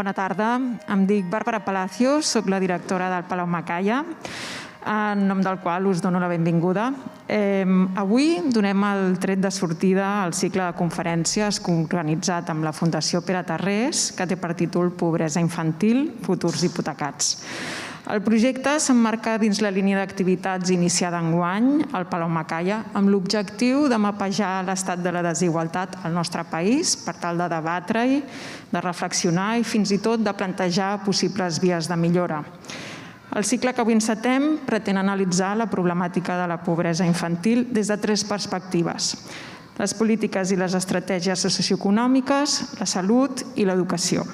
Bona tarda. Em dic Bàrbara Palacios, soc la directora del Palau Macaya, en nom del qual us dono la benvinguda. Avui donem el tret de sortida al cicle de conferències organitzat amb la Fundació Pere Tarrés, que té per títol Pobresa infantil, futurs hipotecats. El projecte s'emmarca dins la línia d'activitats iniciada enguany al Palau Macaya amb l'objectiu de mapejar l'estat de la desigualtat al nostre país per tal de debatre-hi, de reflexionar i fins i tot de plantejar possibles vies de millora. El cicle que avui encetem pretén analitzar la problemàtica de la pobresa infantil des de 3 perspectives: les polítiques i les estratègies socioeconòmiques, la salut i l'educació.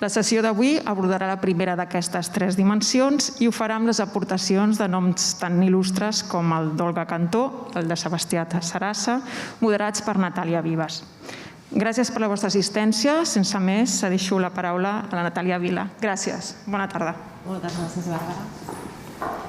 La sessió d'avui abordarà la primera d'aquestes 3 dimensions i ho farà amb les aportacions de noms tan il·lustres com el d'Olga Cantó i el de Sebastià Sarassa, moderats per Natàlia Vives. Gràcies per la vostra assistència. Sense més, cedeixo la paraula a la Natàlia Vila. Gràcies. Bona tarda. Muchas gracias, Bárbara.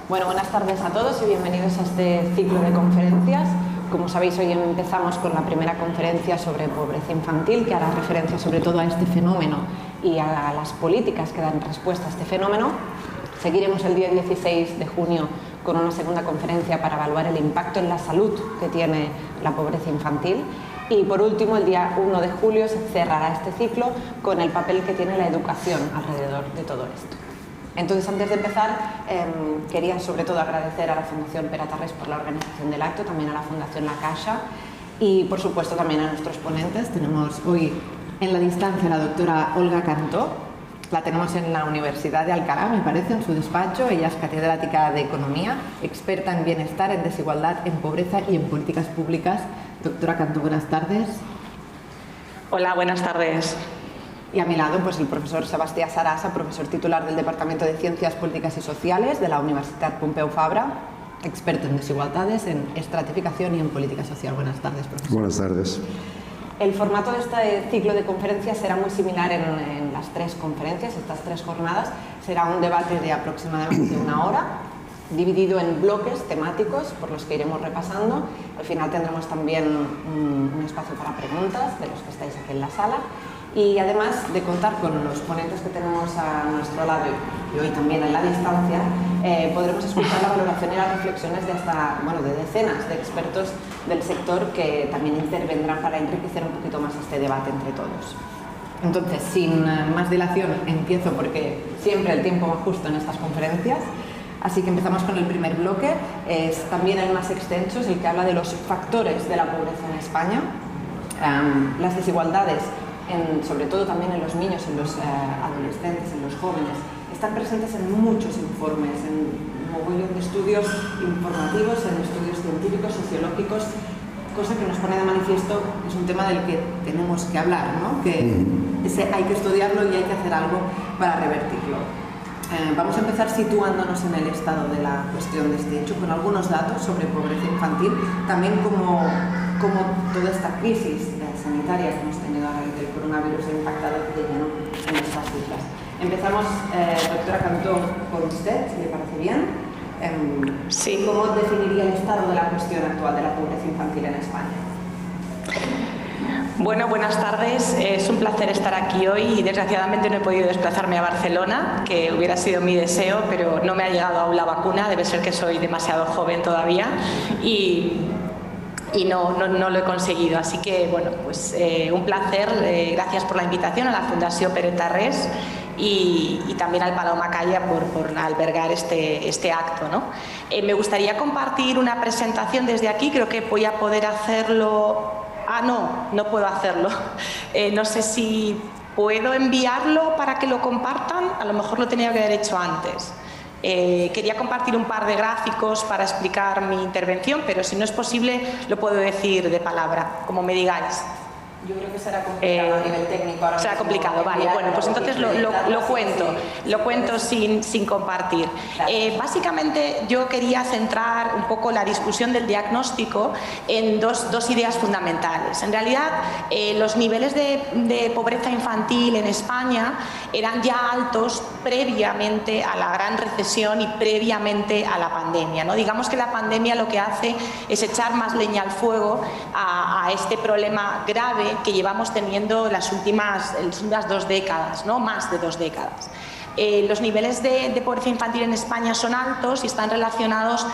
Bueno, buenas tardes a todos y bienvenidos a este ciclo de conferencias. Como sabéis, hoy empezamos con la primera conferencia sobre pobreza infantil, que hará referencia sobre todo a este fenómeno y a las políticas que dan respuesta a este fenómeno. Seguiremos el día 16 de junio con una segunda conferencia para evaluar el impacto en la salud que tiene la pobreza infantil. Y por último, el día 1 de julio se cerrará este ciclo con el papel que tiene la educación alrededor de todo esto. Entonces, antes de empezar, quería sobre todo agradecer a la Fundación Pere Tarrés por la organización del acto, también a la Fundación La Caixa y, por supuesto, también a nuestros ponentes. Tenemos hoy en la distancia a la doctora Olga Cantó. La tenemos en la Universidad de Alcalá, me parece, en su despacho. Ella es catedrática de Economía, experta en bienestar, en desigualdad, en pobreza y en políticas públicas. Doctora Cantó, buenas tardes. Hola, buenas tardes. Y a mi lado, pues el profesor Sebastià Sarassa, profesor titular del Departamento de Ciencias Políticas y Sociales de la Universidad Pompeu Fabra, experto en desigualdades, en estratificación y en política social. Buenas tardes, profesor. Buenas tardes. El formato de este ciclo de conferencias será muy similar en las 3 conferencias, estas 3 jornadas. Será un debate de aproximadamente 1 hora, dividido en bloques temáticos por los que iremos repasando. Al final tendremos también un espacio para preguntas de los que estáis aquí en la sala. Y además de contar con los ponentes que tenemos a nuestro lado y hoy también en la distancia, podremos escuchar la valoración y las reflexiones de de decenas de expertos del sector que también intervendrán para enriquecer un poquito más este debate entre todos. Entonces, sin más dilación, empiezo porque siempre el tiempo va justo en estas conferencias. Así que empezamos con el primer bloque. Es también el más extenso, es el que habla de los factores de la pobreza en España, las desigualdades, sobre todo también en los niños, en los adolescentes, en los jóvenes, están presentes en muchos informes, en un montón de estudios informativos, en estudios científicos, sociológicos, cosa que nos pone de manifiesto es un tema del que tenemos que hablar, ¿no? Que hay que estudiarlo y hay que hacer algo para revertirlo. Vamos a empezar situándonos en el estado de la cuestión de este hecho, con algunos datos sobre pobreza infantil, también como toda esta crisis sanitaria que hemos tenido ahora del coronavirus ha impactado de lleno en estas cifras. Empezamos, doctora Cantó, con usted, si le parece bien. Sí. ¿Cómo definiría el estado de la cuestión actual de la pobreza infantil en España? Bueno, buenas tardes. Es un placer estar aquí hoy y desgraciadamente no he podido desplazarme a Barcelona, que hubiera sido mi deseo, pero no me ha llegado aún la vacuna. Debe ser que soy demasiado joven todavía y no lo he conseguido. Así que, bueno, pues un placer. Gracias por la invitación a la Fundación Pere Tarrés y también al Palau Macaya por albergar este acto, ¿no? Me gustaría compartir una presentación desde aquí. Creo que voy a poder hacerlo. No puedo hacerlo. No sé si puedo enviarlo para que lo compartan. A lo mejor lo tenía que haber hecho antes. Quería compartir un par de gráficos para explicar mi intervención, pero si no es posible lo puedo decir de palabra, como me digáis. Yo creo que será complicado a nivel técnico. Ahora será complicado, vale. Bueno, pues entonces lo cuento sin compartir. Básicamente yo quería centrar un poco la discusión del diagnóstico en dos ideas fundamentales. En realidad, los niveles de pobreza infantil en España eran ya altos previamente a la gran recesión y previamente a la pandemia, ¿no? Digamos que la pandemia lo que hace es echar más leña al fuego a este problema grave que llevamos teniendo las últimas 2 décadas, ¿no? Más de 2 décadas. Los niveles de pobreza infantil en España son altos y están relacionados,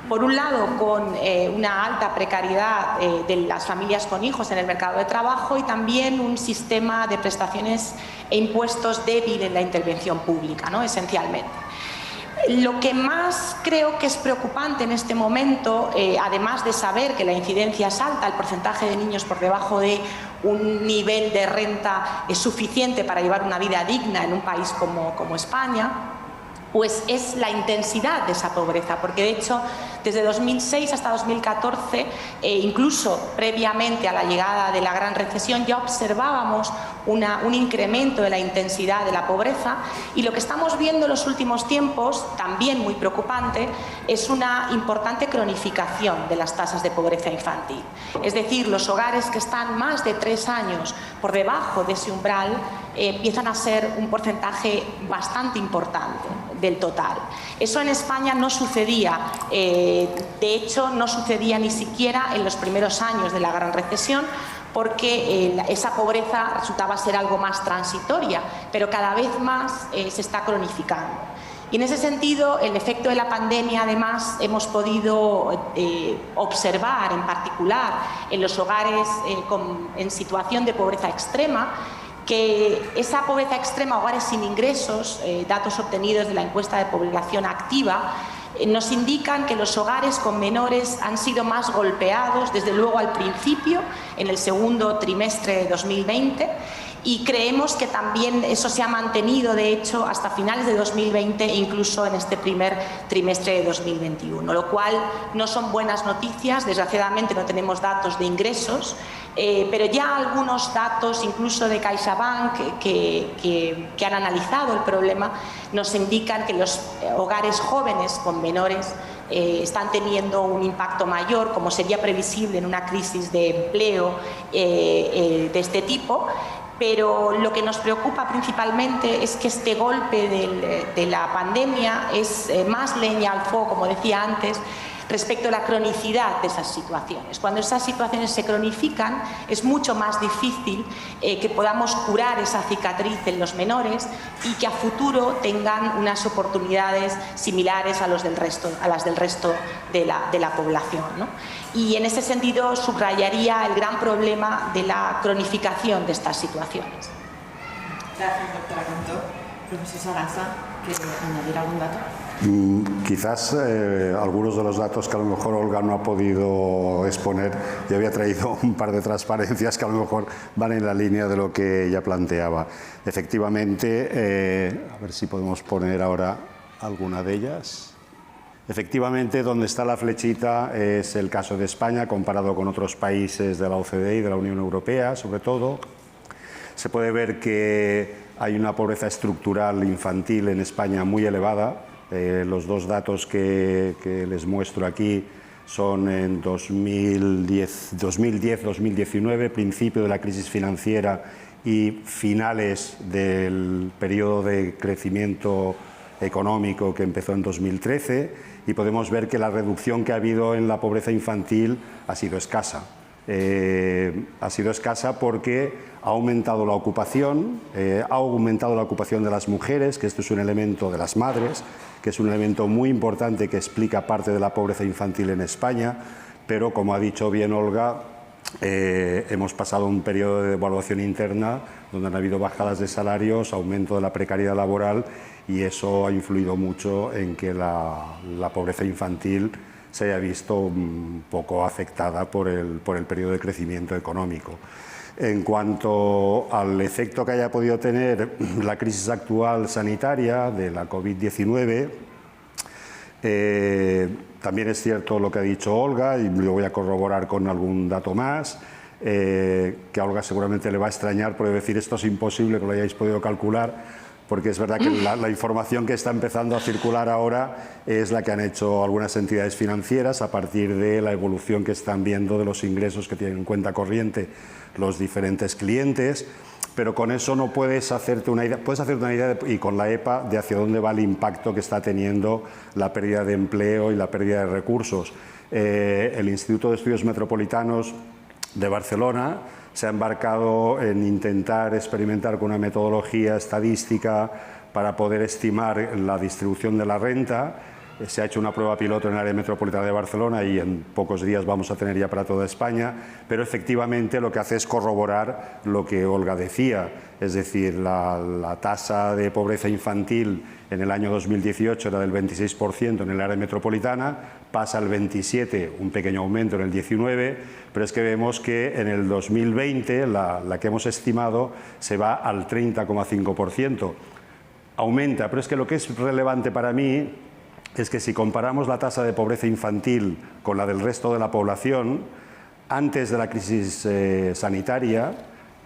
por un lado, con una alta precariedad de las familias con hijos en el mercado de trabajo y también un sistema de prestaciones e impuestos débil en la intervención pública, ¿no? Esencialmente. Lo que más creo que es preocupante en este momento, además de saber que la incidencia es alta, el porcentaje de niños por debajo de un nivel de renta es suficiente para llevar una vida digna en un país como España, pues es la intensidad de esa pobreza, porque de hecho desde 2006 hasta 2014, incluso previamente a la llegada de la gran recesión, ya observábamos un incremento de la intensidad de la pobreza, y lo que estamos viendo en los últimos tiempos, también muy preocupante, es una importante cronificación de las tasas de pobreza infantil. Es decir, los hogares que están más de 3 años por debajo de ese umbral empiezan a ser un porcentaje bastante importante del total. Eso en España no sucedía, de hecho no sucedía ni siquiera en los primeros años de la gran recesión, porque esa pobreza resultaba ser algo más transitoria, pero cada vez más se está cronificando. Y en ese sentido, el efecto de la pandemia, además, hemos podido observar en particular en los hogares en situación de pobreza extrema, que esa pobreza extrema, hogares sin ingresos, datos obtenidos de la encuesta de población activa, nos indican que los hogares con menores han sido más golpeados, desde luego al principio, en el segundo trimestre de 2020, y creemos que también eso se ha mantenido, de hecho, hasta finales de 2020 e incluso en este primer trimestre de 2021, lo cual no son buenas noticias. Desgraciadamente no tenemos datos de ingresos, pero ya algunos datos, incluso de CaixaBank, que han analizado el problema, nos indican que los hogares jóvenes con menores están teniendo un impacto mayor, como sería previsible en una crisis de empleo de este tipo. Pero lo que nos preocupa principalmente es que este golpe de la pandemia es más leña al fuego, como decía antes, respecto a la cronicidad de esas situaciones. Cuando esas situaciones se cronifican, es mucho más difícil que podamos curar esa cicatriz en los menores y que a futuro tengan unas oportunidades similares a las del resto de la población, ¿no? Y en ese sentido subrayaría el gran problema de la cronificación de estas situaciones. Gracias, doctora Cantó. Profesor Sagassa, ¿quiere añadir algún dato? Quizás algunos de los datos que a lo mejor Olga no ha podido exponer. Yo había traído un par de transparencias que a lo mejor van en la línea de lo que ella planteaba. Efectivamente, a ver si podemos poner ahora alguna de ellas. Efectivamente, donde está la flechita es el caso de España comparado con otros países de la OCDE y de la Unión Europea, sobre todo. Se puede ver que hay una pobreza estructural infantil en España muy elevada. Los dos datos que les muestro aquí son en 2010-2019, principio de la crisis financiera y finales del periodo de crecimiento económico que empezó en 2013, y podemos ver que la reducción que ha habido en la pobreza infantil ha sido escasa. Ha sido escasa porque ha aumentado la ocupación, de las mujeres, que esto es un elemento de las madres, que es un elemento muy importante que explica parte de la pobreza infantil en España, pero como ha dicho bien Olga, hemos pasado un periodo de devaluación interna donde han habido bajadas de salarios, aumento de la precariedad laboral, y eso ha influido mucho en que la pobreza infantil se haya visto un poco afectada por el periodo de crecimiento económico. En cuanto al efecto que haya podido tener la crisis actual sanitaria de la COVID-19, también es cierto lo que ha dicho Olga, y lo voy a corroborar con algún dato más, que a Olga seguramente le va a extrañar, porque decir esto es imposible que lo hayáis podido calcular, porque es verdad que la información que está empezando a circular ahora es la que han hecho algunas entidades financieras a partir de la evolución que están viendo de los ingresos que tienen en cuenta corriente los diferentes clientes, pero con eso no puedes hacerte una idea, puedes hacerte una idea y con la EPA de hacia dónde va el impacto que está teniendo la pérdida de empleo y la pérdida de recursos. El Instituto de Estudios Metropolitanos de Barcelona se ha embarcado en intentar experimentar con una metodología estadística para poder estimar la distribución de la renta. Se ha hecho una prueba piloto en el área metropolitana de Barcelona y en pocos días vamos a tener ya para toda España, pero efectivamente lo que hace es corroborar lo que Olga decía, es decir, la tasa de pobreza infantil en el año 2018 era del 26% en el área metropolitana, pasa al 27%, un pequeño aumento en el 19%, pero es que vemos que en el 2020 la que hemos estimado se va al 30,5%. Aumenta, pero es que lo que es relevante para mí es que si comparamos la tasa de pobreza infantil con la del resto de la población, antes de la crisis sanitaria,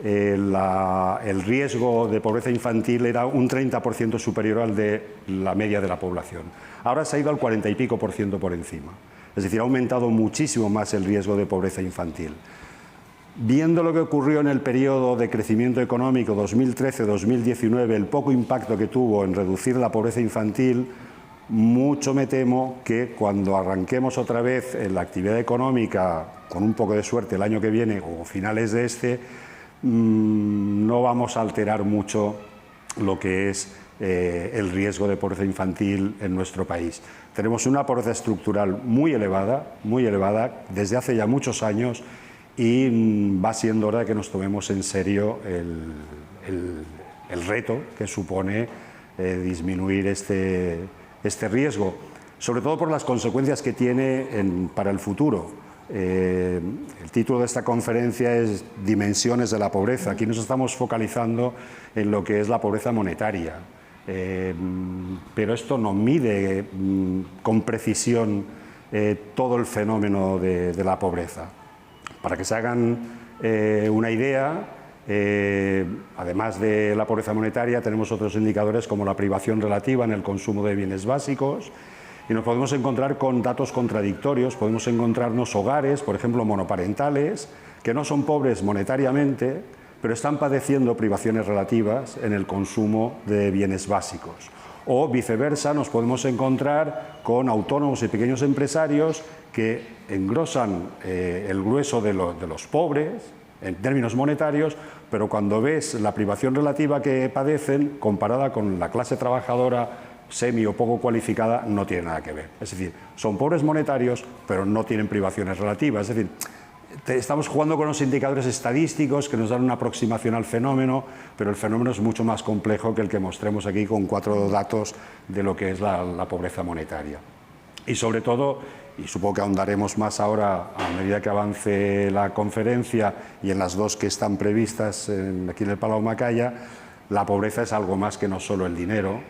el riesgo de pobreza infantil era un 30% superior al de la media de la población. Ahora se ha ido al 40 y pico % por encima. Es decir, ha aumentado muchísimo más el riesgo de pobreza infantil. Viendo lo que ocurrió en el periodo de crecimiento económico 2013-2019, el poco impacto que tuvo en reducir la pobreza infantil, mucho me temo que cuando arranquemos otra vez en la actividad económica, con un poco de suerte el año que viene o finales de este, no vamos a alterar mucho lo que es el riesgo de pobreza infantil en nuestro país. Tenemos una pobreza estructural muy elevada desde hace ya muchos años y va siendo hora de que nos tomemos en serio el reto que supone disminuir este riesgo, sobre todo por las consecuencias que tiene para el futuro. El título de esta conferencia es Dimensiones de la pobreza. Aquí nos estamos focalizando en lo que es la pobreza monetaria, pero esto no mide con precisión todo el fenómeno de la pobreza. Para que se hagan una idea, además de la pobreza monetaria, tenemos otros indicadores como la privación relativa en el consumo de bienes básicos y nos podemos encontrar con datos contradictorios. Podemos encontrarnos hogares, por ejemplo, monoparentales, que no son pobres monetariamente, pero están padeciendo privaciones relativas en el consumo de bienes básicos. O viceversa, nos podemos encontrar con autónomos y pequeños empresarios que engrosan el grueso de los pobres en términos monetarios, pero cuando ves la privación relativa que padecen comparada con la clase trabajadora semi o poco cualificada, no tiene nada que ver. Es decir, son pobres monetarios, pero no tienen privaciones relativas. Es decir, estamos jugando con los indicadores estadísticos que nos dan una aproximación al fenómeno, pero el fenómeno es mucho más complejo que el que mostremos aquí con 4 datos de lo que es la pobreza monetaria. Y sobre todo, y supongo que ahondaremos más ahora a medida que avance la conferencia y en las 2 que están previstas aquí en el Palau Macaya, la pobreza es algo más que no solo el dinero,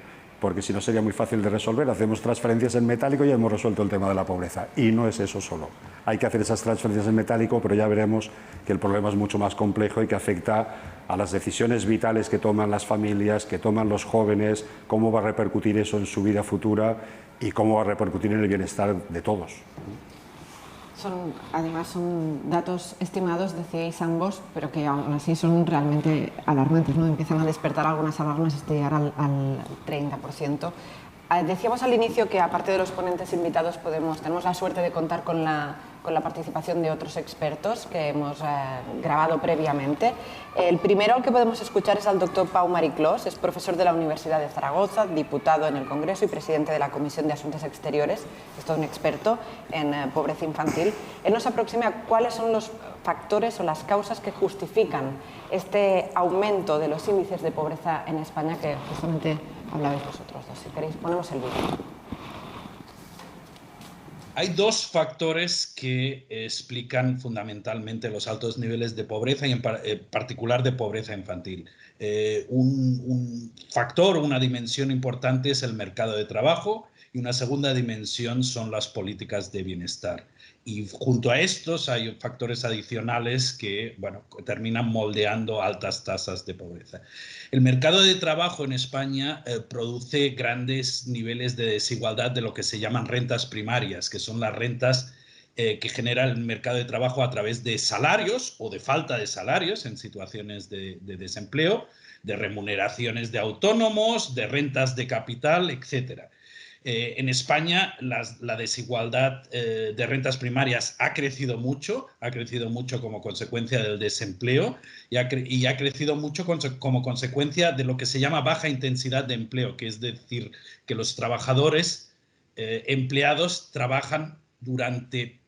porque si no sería muy fácil de resolver. Hacemos transferencias en metálico y ya hemos resuelto el tema de la pobreza. Y no es eso solo. Hay que hacer esas transferencias en metálico, pero ya veremos que el problema es mucho más complejo y que afecta a las decisiones vitales que toman las familias, que toman los jóvenes, cómo va a repercutir eso en su vida futura y cómo va a repercutir en el bienestar de todos. Además son datos estimados, decíais ambos, pero que aún así son realmente alarmantes, ¿no? Empiezan a despertar algunas alarmas hasta llegar al 30%. Decíamos al inicio que, aparte de los ponentes invitados, tenemos la suerte de contar con la participación de otros expertos que hemos grabado previamente. El primero al que podemos escuchar es al doctor Pau Mariclós, es profesor de la Universidad de Zaragoza, diputado en el Congreso y presidente de la Comisión de Asuntos Exteriores, es todo un experto en pobreza infantil. Él nos aproxima cuáles son los factores o las causas que justifican este aumento de los índices de pobreza en España que justamente hablabais vosotros dos. Si queréis, ponemos el vídeo. Hay 2 factores que explican fundamentalmente los altos niveles de pobreza y en particular de pobreza infantil. Un factor, una dimensión importante es el mercado de trabajo y una segunda dimensión son las políticas de bienestar. Y junto a estos hay factores adicionales que, bueno, terminan moldeando altas tasas de pobreza. El mercado de trabajo en España produce grandes niveles de desigualdad de lo que se llaman rentas primarias, que son las rentas que genera el mercado de trabajo a través de salarios o de falta de salarios en situaciones de desempleo, de remuneraciones de autónomos, de rentas de capital, etcétera. En España la desigualdad de rentas primarias ha crecido mucho como consecuencia del desempleo y ha crecido mucho como consecuencia de lo que se llama baja intensidad de empleo, que es decir, que los trabajadores empleados trabajan durante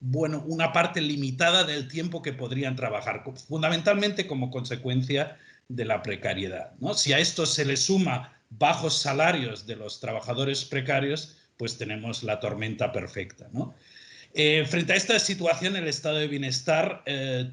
una parte limitada del tiempo que podrían trabajar, fundamentalmente como consecuencia de la precariedad, ¿no? Si a esto se le suma bajos salarios de los trabajadores precarios, pues tenemos la tormenta perfecta, ¿no? Frente a esta situación, el estado de bienestar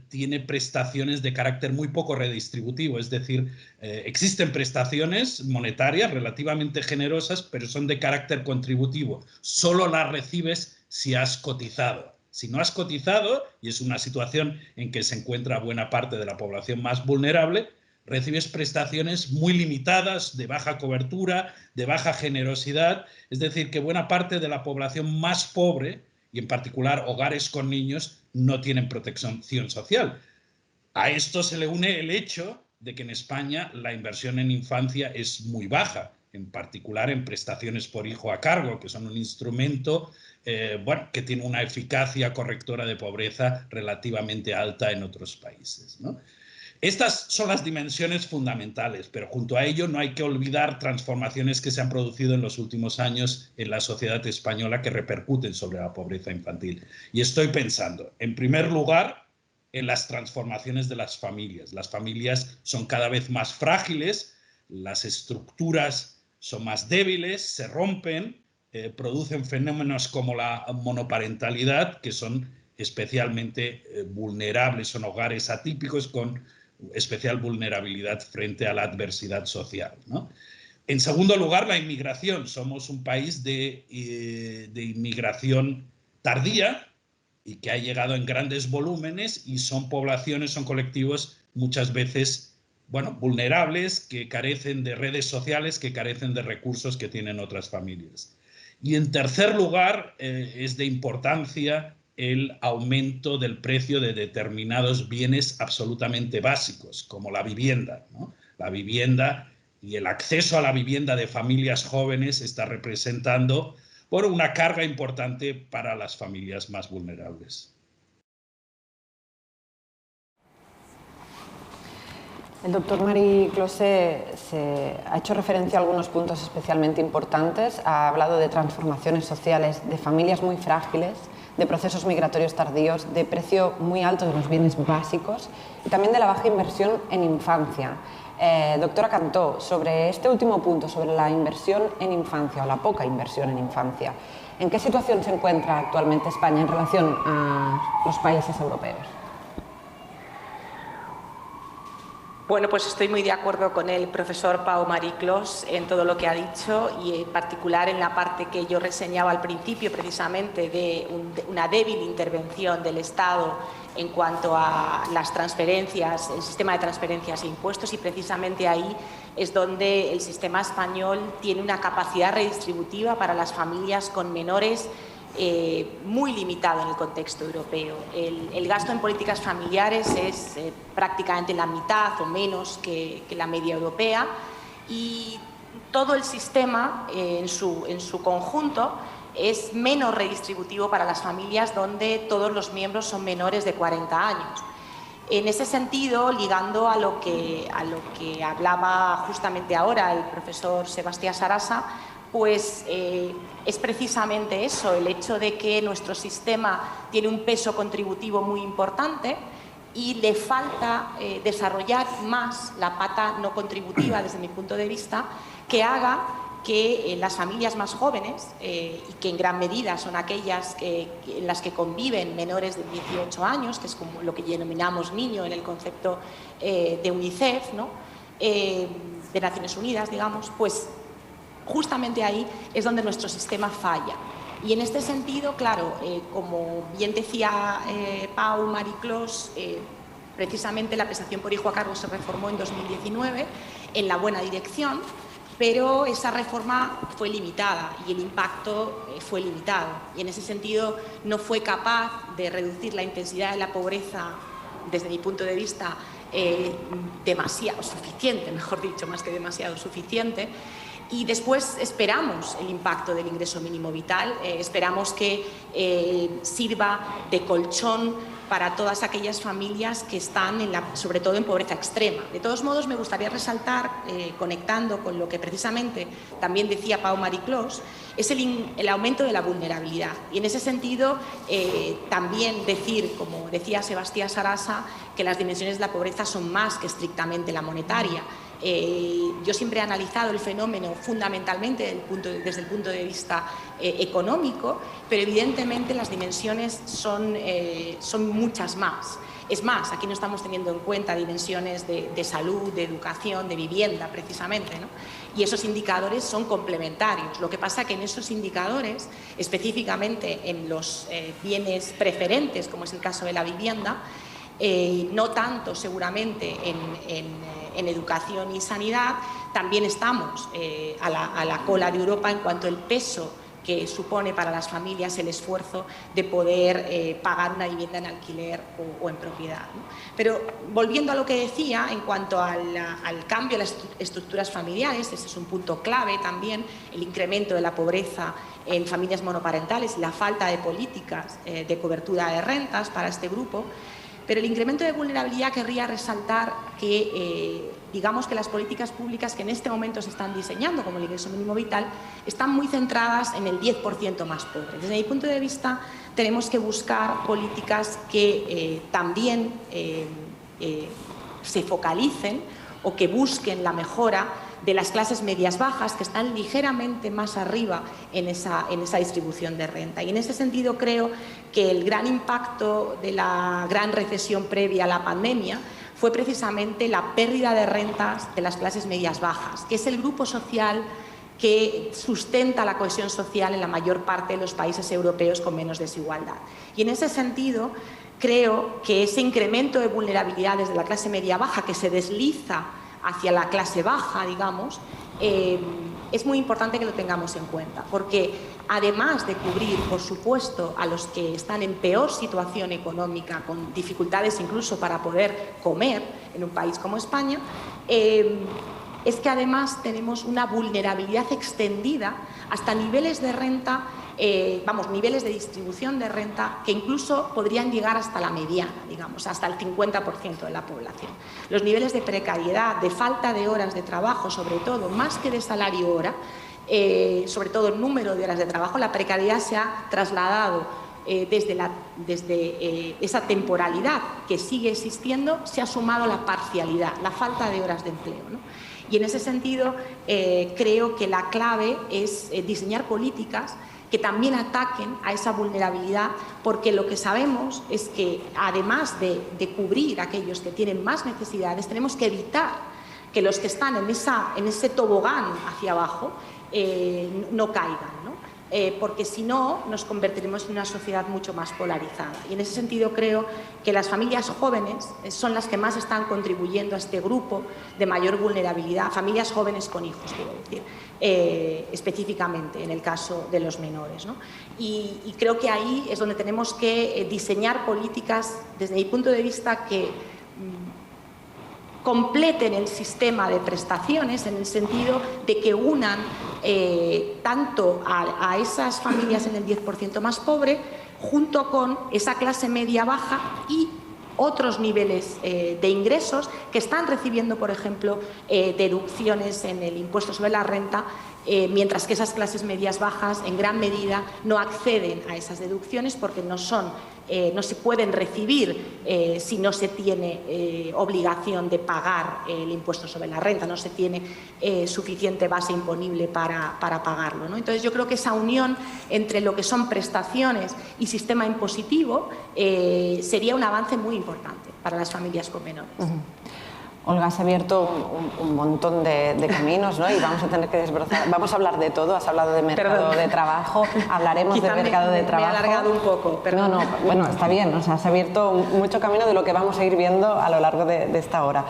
tiene prestaciones de carácter muy poco redistributivo, es decir, existen prestaciones monetarias relativamente generosas, pero son de carácter contributivo. Solo las recibes si has cotizado. Si no has cotizado, y es una situación en que se encuentra buena parte de la población más vulnerable, recibes prestaciones muy limitadas, de baja cobertura, de baja generosidad. Es decir, que buena parte de la población más pobre, y en particular hogares con niños, no tienen protección social. A esto se le une el hecho de que en España la inversión en infancia es muy baja, en particular en prestaciones por hijo a cargo, que son un instrumento que tiene una eficacia correctora de pobreza relativamente alta en otros países, ¿no? Estas son las dimensiones fundamentales, pero junto a ello no hay que olvidar transformaciones que se han producido en los últimos años en la sociedad española que repercuten sobre la pobreza infantil. Y estoy pensando, en primer lugar, en las transformaciones de las familias. Las familias son cada vez más frágiles, las estructuras son más débiles, se rompen, producen fenómenos como la monoparentalidad, que son especialmente vulnerables, son hogares atípicos con especial vulnerabilidad frente a la adversidad social, ¿no? En segundo lugar, la inmigración. Somos un país de inmigración tardía y que ha llegado en grandes volúmenes, y son poblaciones, son colectivos muchas veces vulnerables, que carecen de redes sociales, que carecen de recursos que tienen otras familias. Y en tercer lugar, es de importancia el aumento del precio de determinados bienes absolutamente básicos, como la vivienda, ¿no? La vivienda y el acceso a la vivienda de familias jóvenes está representando una carga importante para las familias más vulnerables. El doctor Marie Closet ha hecho referencia a algunos puntos especialmente importantes. Ha hablado de transformaciones sociales, de familias muy frágiles, de procesos migratorios tardíos, de precio muy alto de los bienes básicos y también de la baja inversión en infancia. Doctora Cantó, sobre este último punto, sobre la inversión en infancia o la poca inversión en infancia, ¿en qué situación se encuentra actualmente España en relación a los países europeos? Bueno, pues estoy muy de acuerdo con el profesor Pau Mariclos en todo lo que ha dicho, y en particular en la parte que yo reseñaba al principio, precisamente de una débil intervención del Estado en cuanto a las transferencias, el sistema de transferencias e impuestos, y precisamente ahí es donde el sistema español tiene una capacidad redistributiva para las familias con menores muy limitado en el contexto europeo. El gasto en políticas familiares es prácticamente la mitad o menos que la media europea, y todo el sistema en su conjunto es menos redistributivo para las familias donde todos los miembros son menores de 40 años. En ese sentido, ligando a lo que hablaba justamente ahora el profesor Sebastián Sarasa, pues es precisamente eso, el hecho de que nuestro sistema tiene un peso contributivo muy importante y le falta desarrollar más la pata no contributiva, desde mi punto de vista, que haga que las familias más jóvenes, y que en gran medida son aquellas en las que conviven menores de 18 años, que es como lo que denominamos niño en el concepto de UNICEF, ¿no? De Naciones Unidas, digamos, pues justamente ahí es donde nuestro sistema falla. Y en este sentido, claro, como bien decía Pau Mariclos, precisamente la prestación por hijo a cargo se reformó en 2019 en la buena dirección, pero esa reforma fue limitada y el impacto fue limitado. Y en ese sentido no fue capaz de reducir la intensidad de la pobreza, desde mi punto de vista, demasiado suficiente, mejor dicho, más que demasiado suficiente. Y después esperamos el impacto del ingreso mínimo vital, esperamos que sirva de colchón para todas aquellas familias que están, sobre todo en pobreza extrema. De todos modos, me gustaría resaltar, conectando con lo que precisamente también decía Pau Mariclós, es el aumento de la vulnerabilidad. Y en ese sentido, también decir, como decía Sebastián Sarasa, que las dimensiones de la pobreza son más que estrictamente la monetaria. Yo siempre he analizado el fenómeno fundamentalmente desde el punto de vista económico, pero evidentemente las dimensiones son muchas más. Es más, aquí no estamos teniendo en cuenta dimensiones de salud, de educación, de vivienda, precisamente, ¿no? Y esos indicadores son complementarios. Lo que pasa es que en esos indicadores, específicamente en los bienes preferentes, como es el caso de la vivienda, no tanto seguramente en educación y sanidad, también estamos a la cola de Europa en cuanto al peso que supone para las familias el esfuerzo de poder pagar una vivienda en alquiler o en propiedad, ¿no? Pero volviendo a lo que decía en cuanto al cambio de las estructuras familiares, ese es un punto clave también, el incremento de la pobreza en familias monoparentales y la falta de políticas de cobertura de rentas para este grupo. Pero el incremento de vulnerabilidad querría resaltar que, digamos que las políticas públicas que en este momento se están diseñando, como el ingreso mínimo vital, están muy centradas en el 10% más pobre. Desde mi punto de vista, tenemos que buscar políticas que también se focalicen o que busquen la mejora de las clases medias bajas, que están ligeramente más arriba en esa distribución de renta. Y en ese sentido creo que el gran impacto de la gran recesión previa a la pandemia fue precisamente la pérdida de rentas de las clases medias bajas, que es el grupo social que sustenta la cohesión social en la mayor parte de los países europeos con menos desigualdad. Y en ese sentido creo que ese incremento de vulnerabilidad desde la clase media baja que se desliza hacia la clase baja, digamos, es muy importante que lo tengamos en cuenta, porque además de cubrir, por supuesto, a los que están en peor situación económica, con dificultades incluso para poder comer en un país como España, es que además tenemos una vulnerabilidad extendida hasta niveles de renta, niveles de distribución de renta que incluso podrían llegar hasta la mediana, digamos, hasta el 50% de la población. Los niveles de precariedad, de falta de horas de trabajo, sobre todo, más que de salario hora, sobre todo el número de horas de trabajo, la precariedad se ha trasladado desde esa temporalidad que sigue existiendo, se ha sumado la parcialidad, la falta de horas de empleo, ¿no? Y en ese sentido creo que la clave es diseñar políticas que también ataquen a esa vulnerabilidad, porque lo que sabemos es que además de cubrir a aquellos que tienen más necesidades, tenemos que evitar que los que están en ese tobogán hacia abajo no caigan, ¿no? Porque si no nos convertiremos en una sociedad mucho más polarizada. Y en ese sentido creo que las familias jóvenes son las que más están contribuyendo a este grupo de mayor vulnerabilidad, familias jóvenes con hijos, quiero decir, específicamente en el caso de los menores, ¿no? Y creo que ahí es donde tenemos que diseñar políticas, desde mi punto de vista, que completen el sistema de prestaciones en el sentido de que unan tanto a esas familias en el 10% más pobre junto con esa clase media baja y otros niveles de ingresos que están recibiendo, por ejemplo, deducciones en el impuesto sobre la renta, mientras que esas clases medias bajas en gran medida no acceden a esas deducciones porque no se pueden recibir si no se tiene obligación de pagar el impuesto sobre la renta, no se tiene suficiente base imponible para pagarlo, ¿no? Entonces yo creo que esa unión entre lo que son prestaciones y sistema impositivo sería un avance muy importante para las familias con menores. Olga, has abierto un montón de caminos, ¿no? Y vamos a tener que desbrozar. Vamos a hablar de todo. Has hablado de mercado de trabajo, hablaremos de mercado de trabajo. Me he alargado un poco, perdón. No, bueno, está bien. O sea, has abierto mucho camino de lo que vamos a ir viendo a lo largo de esta hora.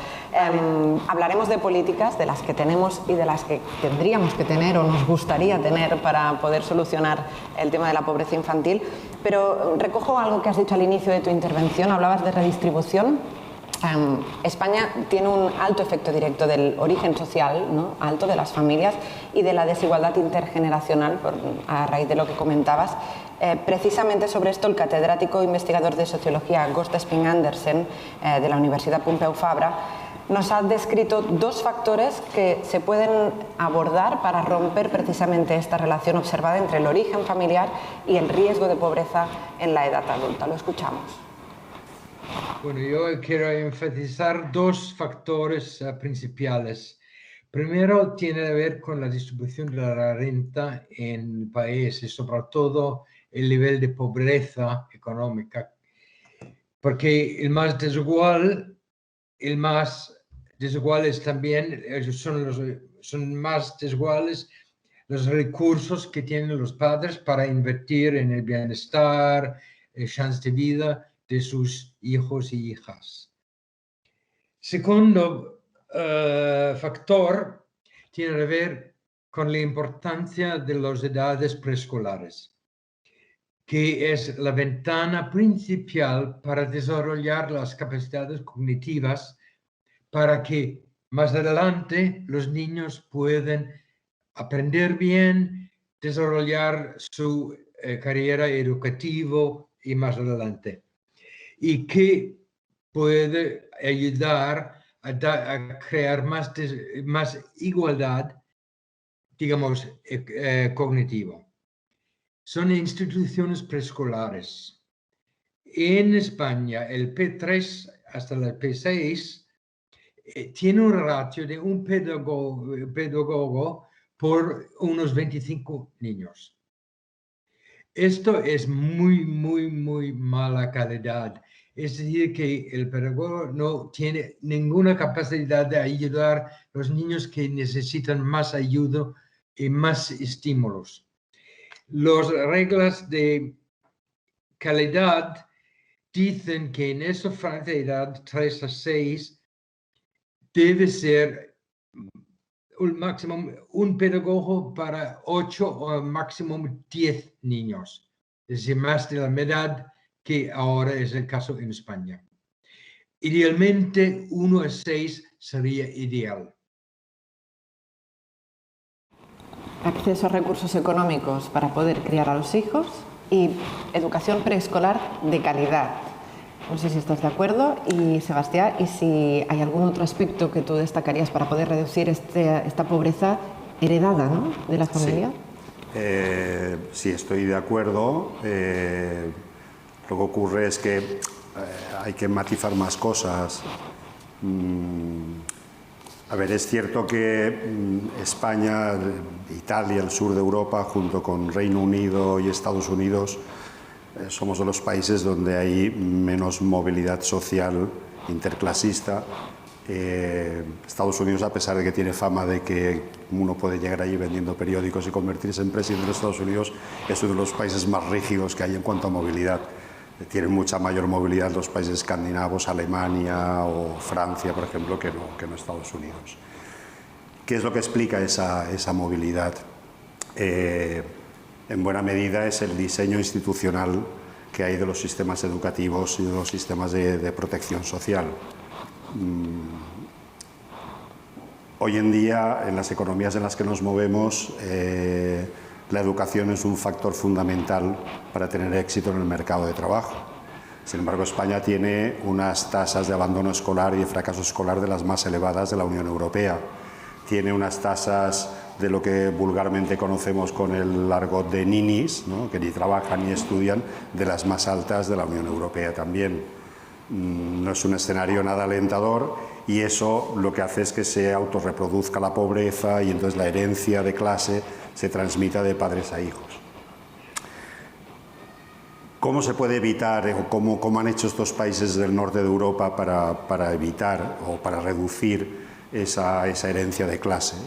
Hablaremos de políticas, de las que tenemos y de las que tendríamos que tener o nos gustaría tener para poder solucionar el tema de la pobreza infantil. Pero recojo algo que has dicho al inicio de tu intervención. Hablabas de redistribución. España tiene un alto efecto directo del origen social, ¿no?, alto de las familias y de la desigualdad intergeneracional, a raíz de lo que comentabas. Precisamente sobre esto, el catedrático investigador de sociología Gösta Sping-Andersen, de la Universidad Pompeu Fabra, nos ha descrito dos factores que se pueden abordar para romper precisamente esta relación observada entre el origen familiar y el riesgo de pobreza en la edad adulta. Lo escuchamos. Bueno, yo quiero enfatizar dos factores principales. Primero, tiene que ver con la distribución de la renta en el país y sobre todo el nivel de pobreza económica. Porque el más desiguales también son más desiguales los recursos que tienen los padres para invertir en el bienestar, chance de vida de sus hijos y hijas. Segundo factor tiene que ver con la importancia de las edades preescolares, que es la ventana principal para desarrollar las capacidades cognitivas para que más adelante los niños puedan aprender bien, desarrollar su carrera educativa y más adelante. Y que puede ayudar a crear más igualdad, digamos, cognitiva. Son instituciones preescolares. En España, el P3 hasta el P6 tiene un ratio de un pedagogo por unos 25 niños. Esto es muy mala calidad. Es decir, que el pedagogo no tiene ninguna capacidad de ayudar a los niños que necesitan más ayuda y más estímulos. Las reglas de calidad dicen que en esa franja de edad, 3 a 6, debe ser un pedagogo para 8 o máximo 10 niños. Es decir, más de la edad que ahora es el caso en España. Idealmente, 1 a 6 sería ideal. Acceso a recursos económicos para poder criar a los hijos y educación preescolar de calidad. No sé si estás de acuerdo, y Sebastián, y si hay algún otro aspecto que tú destacarías para poder reducir esta pobreza heredada, ¿no?, de la familia. Sí, estoy de acuerdo. Lo que ocurre es que hay que matizar más cosas. A ver, es cierto que España, Italia, el sur de Europa, junto con Reino Unido y Estados Unidos, somos de los países donde hay menos movilidad social interclasista. Estados Unidos, a pesar de que tiene fama de que uno puede llegar allí vendiendo periódicos y convertirse en presidente de Estados Unidos, es uno de los países más rígidos que hay en cuanto a movilidad. Tienen mucha mayor movilidad los países escandinavos, Alemania o Francia, por ejemplo, que no Estados Unidos. ¿Qué es lo que explica esa movilidad? En buena medida es el diseño institucional que hay de los sistemas educativos y de los sistemas de protección social. Hoy en día, en las economías en las que nos movemos, la educación es un factor fundamental para tener éxito en el mercado de trabajo. Sin embargo, España tiene unas tasas de abandono escolar y de fracaso escolar de las más elevadas de la Unión Europea. Tiene unas tasas de lo que vulgarmente conocemos con el argot de ninis, ¿no?, que ni trabajan ni estudian, de las más altas de la Unión Europea también. No es un escenario nada alentador, y eso lo que hace es que se autorreproduzca la pobreza y entonces la herencia de clase se transmita de padres a hijos. ¿Cómo se puede evitar, o cómo han hecho estos países del norte de Europa para evitar o para reducir esa herencia de clase?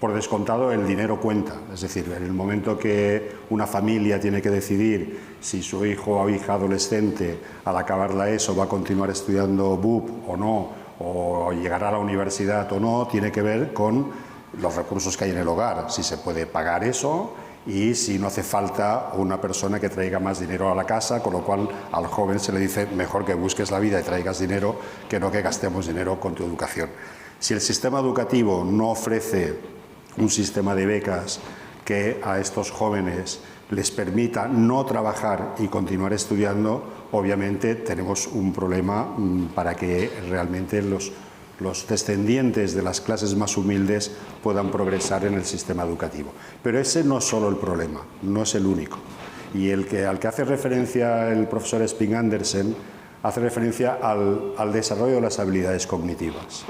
Por descontado, el dinero cuenta. Es decir, en el momento que una familia tiene que decidir si su hijo o hija adolescente al acabar la ESO va a continuar estudiando BUP o no, o llegará a la universidad o no, tiene que ver con los recursos que hay en el hogar, si se puede pagar eso y si no hace falta una persona que traiga más dinero a la casa, con lo cual al joven se le dice mejor que busques la vida y traigas dinero que no que gastemos dinero con tu educación. Si el sistema educativo no ofrece un sistema de becas que a estos jóvenes les permita no trabajar y continuar estudiando, obviamente tenemos un problema para que realmente los descendientes de las clases más humildes puedan progresar en el sistema educativo. Pero ese no es solo el problema, no es el único. Y al que hace referencia el profesor Sping Andersen, hace referencia al desarrollo de las habilidades cognitivas.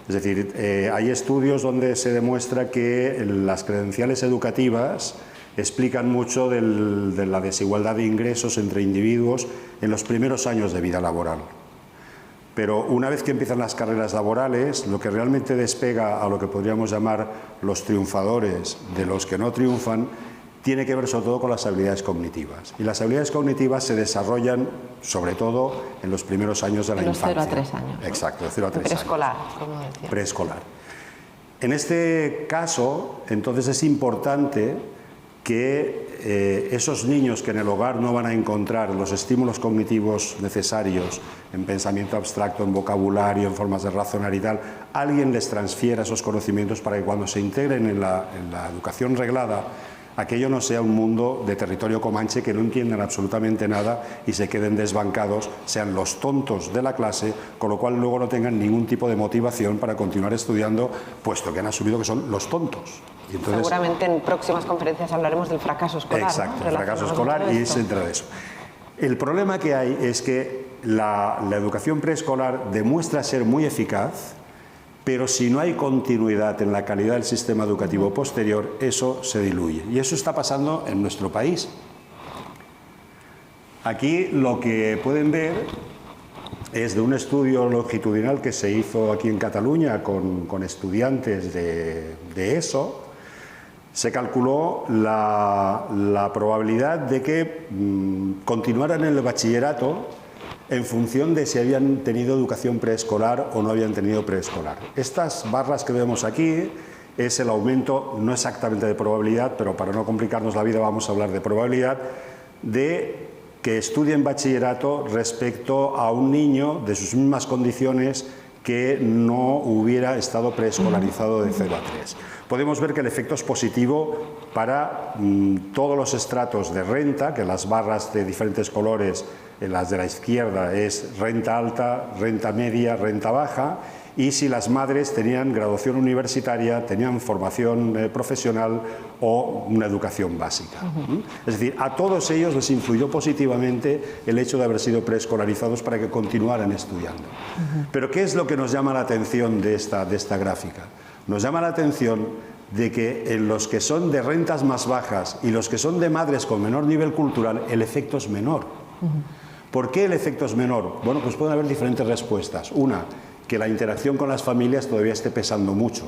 Es decir, hay estudios donde se demuestra que las credenciales educativas explican mucho de la desigualdad de ingresos entre individuos en los primeros años de vida laboral. Pero una vez que empiezan las carreras laborales, lo que realmente despega a lo que podríamos llamar los triunfadores de los que no triunfan, tiene que ver sobre todo con las habilidades cognitivas. Y las habilidades cognitivas se desarrollan sobre todo en los primeros años de la infancia. De 0 a 3 años. ¿No? Exacto, de 0 a 3 años. Preescolar, como decía. Preescolar. En este caso, entonces es importante que esos niños que en el hogar no van a encontrar los estímulos cognitivos necesarios en pensamiento abstracto, en vocabulario, en formas de razonar y tal, alguien les transfiera esos conocimientos para que cuando se integren en la educación reglada, aquello no sea un mundo de territorio comanche que no entiendan absolutamente nada y se queden desbancados, sean los tontos de la clase, con lo cual luego no tengan ningún tipo de motivación para continuar estudiando, puesto que han asumido que son los tontos. Y entonces, seguramente en próximas conferencias hablaremos del fracaso escolar. Exacto, ¿no? el fracaso escolar y se entra de eso. El problema que hay es que la educación preescolar demuestra ser muy eficaz, pero si no hay continuidad en la calidad del sistema educativo posterior, eso se diluye. Y eso está pasando en nuestro país. Aquí lo que pueden ver es de un estudio longitudinal que se hizo aquí en Cataluña con estudiantes de ESO. Se calculó la probabilidad de que continuaran en el bachillerato en función de si habían tenido educación preescolar o no habían tenido preescolar. Estas barras que vemos aquí es el aumento, no exactamente de probabilidad, pero para no complicarnos la vida vamos a hablar de probabilidad, de que estudien bachillerato respecto a un niño de sus mismas condiciones que no hubiera estado preescolarizado de 0 a 3. Podemos ver que el efecto es positivo para todos los estratos de renta, que las barras de diferentes colores, las de la izquierda es renta alta, renta media, renta baja, y si las madres tenían graduación universitaria, tenían formación profesional o una educación básica. Es decir, a todos ellos les influyó positivamente el hecho de haber sido preescolarizados para que continuaran estudiando. Pero ¿qué es lo que nos llama la atención de esta gráfica? Nos llama la atención de que en los que son de rentas más bajas y los que son de madres con menor nivel cultural, el efecto es menor. ¿Por qué el efecto es menor? Bueno, pues pueden haber diferentes respuestas. Una, que la interacción con las familias todavía esté pesando mucho.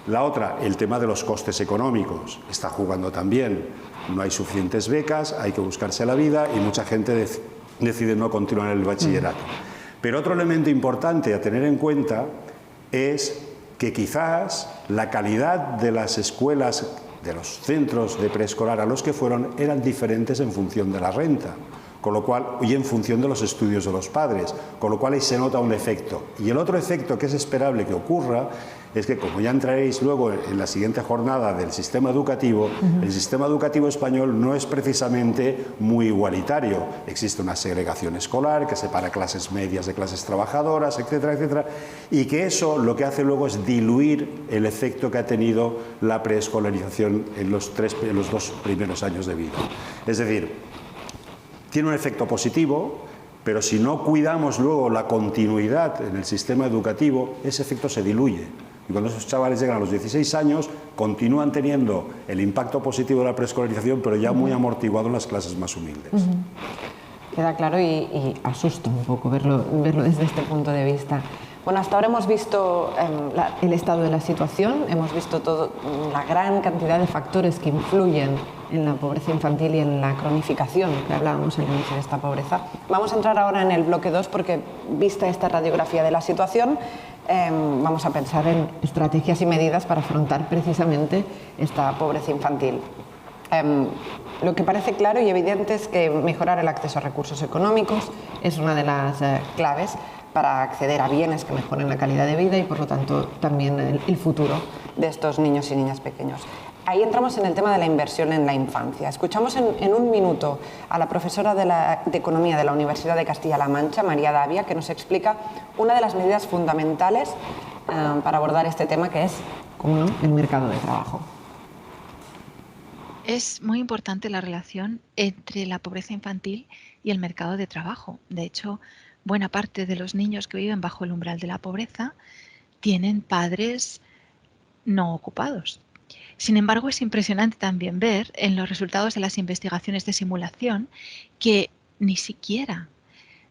La otra, el tema de los costes económicos. Está jugando también. No hay suficientes becas, hay que buscarse la vida y mucha gente decide no continuar el bachillerato. Pero otro elemento importante a tener en cuenta es que quizás la calidad de las escuelas, de los centros de preescolar a los que fueron, eran diferentes en función de la renta, con lo cual, y en función de los estudios de los padres, con lo cual ahí se nota un efecto. Y el otro efecto que es esperable que ocurra es que, como ya entraréis luego en la siguiente jornada del sistema educativo, el sistema educativo español no es precisamente muy igualitario. Existe una segregación escolar que separa clases medias de clases trabajadoras, etcétera, etcétera, y que eso lo que hace luego es diluir el efecto que ha tenido la preescolarización en los 2 primeros años de vida. Es decir, tiene un efecto positivo, pero si no cuidamos luego la continuidad en el sistema educativo, ese efecto se diluye. Y cuando esos chavales llegan a los 16 años, continúan teniendo el impacto positivo de la preescolarización, pero ya muy amortiguado en las clases más humildes. Queda claro y asusta un poco verlo desde este punto de vista. Bueno, hasta ahora hemos visto el estado de la situación, hemos visto la gran cantidad de factores que influyen en la pobreza infantil y en la cronificación que hablábamos al inicio de esta pobreza. Vamos a entrar ahora en el bloque 2 porque, vista esta radiografía de la situación, vamos a pensar en estrategias y medidas para afrontar precisamente esta pobreza infantil. Lo que parece claro y evidente es que mejorar el acceso a recursos económicos es una de las claves para acceder a bienes que mejoren la calidad de vida y, por lo tanto, también el futuro de estos niños y niñas pequeños. Ahí entramos en el tema de la inversión en la infancia. Escuchamos en un minuto a la profesora de Economía de la Universidad de Castilla-La Mancha, María Davia, que nos explica una de las medidas fundamentales para abordar este tema, que es, como no, el mercado de trabajo. Es muy importante la relación entre la pobreza infantil y el mercado de trabajo. De hecho, buena parte de los niños que viven bajo el umbral de la pobreza tienen padres no ocupados. Sin embargo, es impresionante también ver en los resultados de las investigaciones de simulación que ni siquiera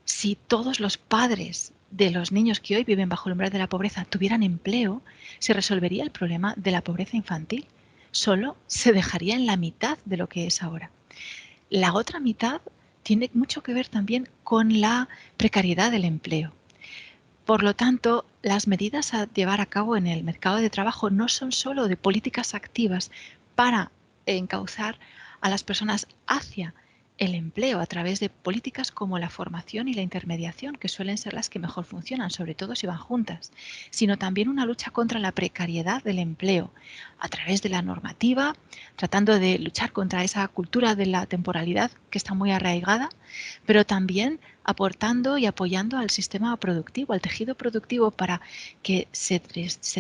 si todos los padres de los niños que hoy viven bajo el umbral de la pobreza tuvieran empleo, se resolvería el problema de la pobreza infantil. Solo se dejaría en la mitad de lo que es ahora. La otra mitad tiene mucho que ver también con la precariedad del empleo. Por lo tanto, las medidas a llevar a cabo en el mercado de trabajo no son solo de políticas activas para encauzar a las personas hacia el empleo a través de políticas como la formación y la intermediación, que suelen ser las que mejor funcionan, sobre todo si van juntas, sino también una lucha contra la precariedad del empleo a través de la normativa, tratando de luchar contra esa cultura de la temporalidad que está muy arraigada, pero también aportando y apoyando al sistema productivo, al tejido productivo, para que se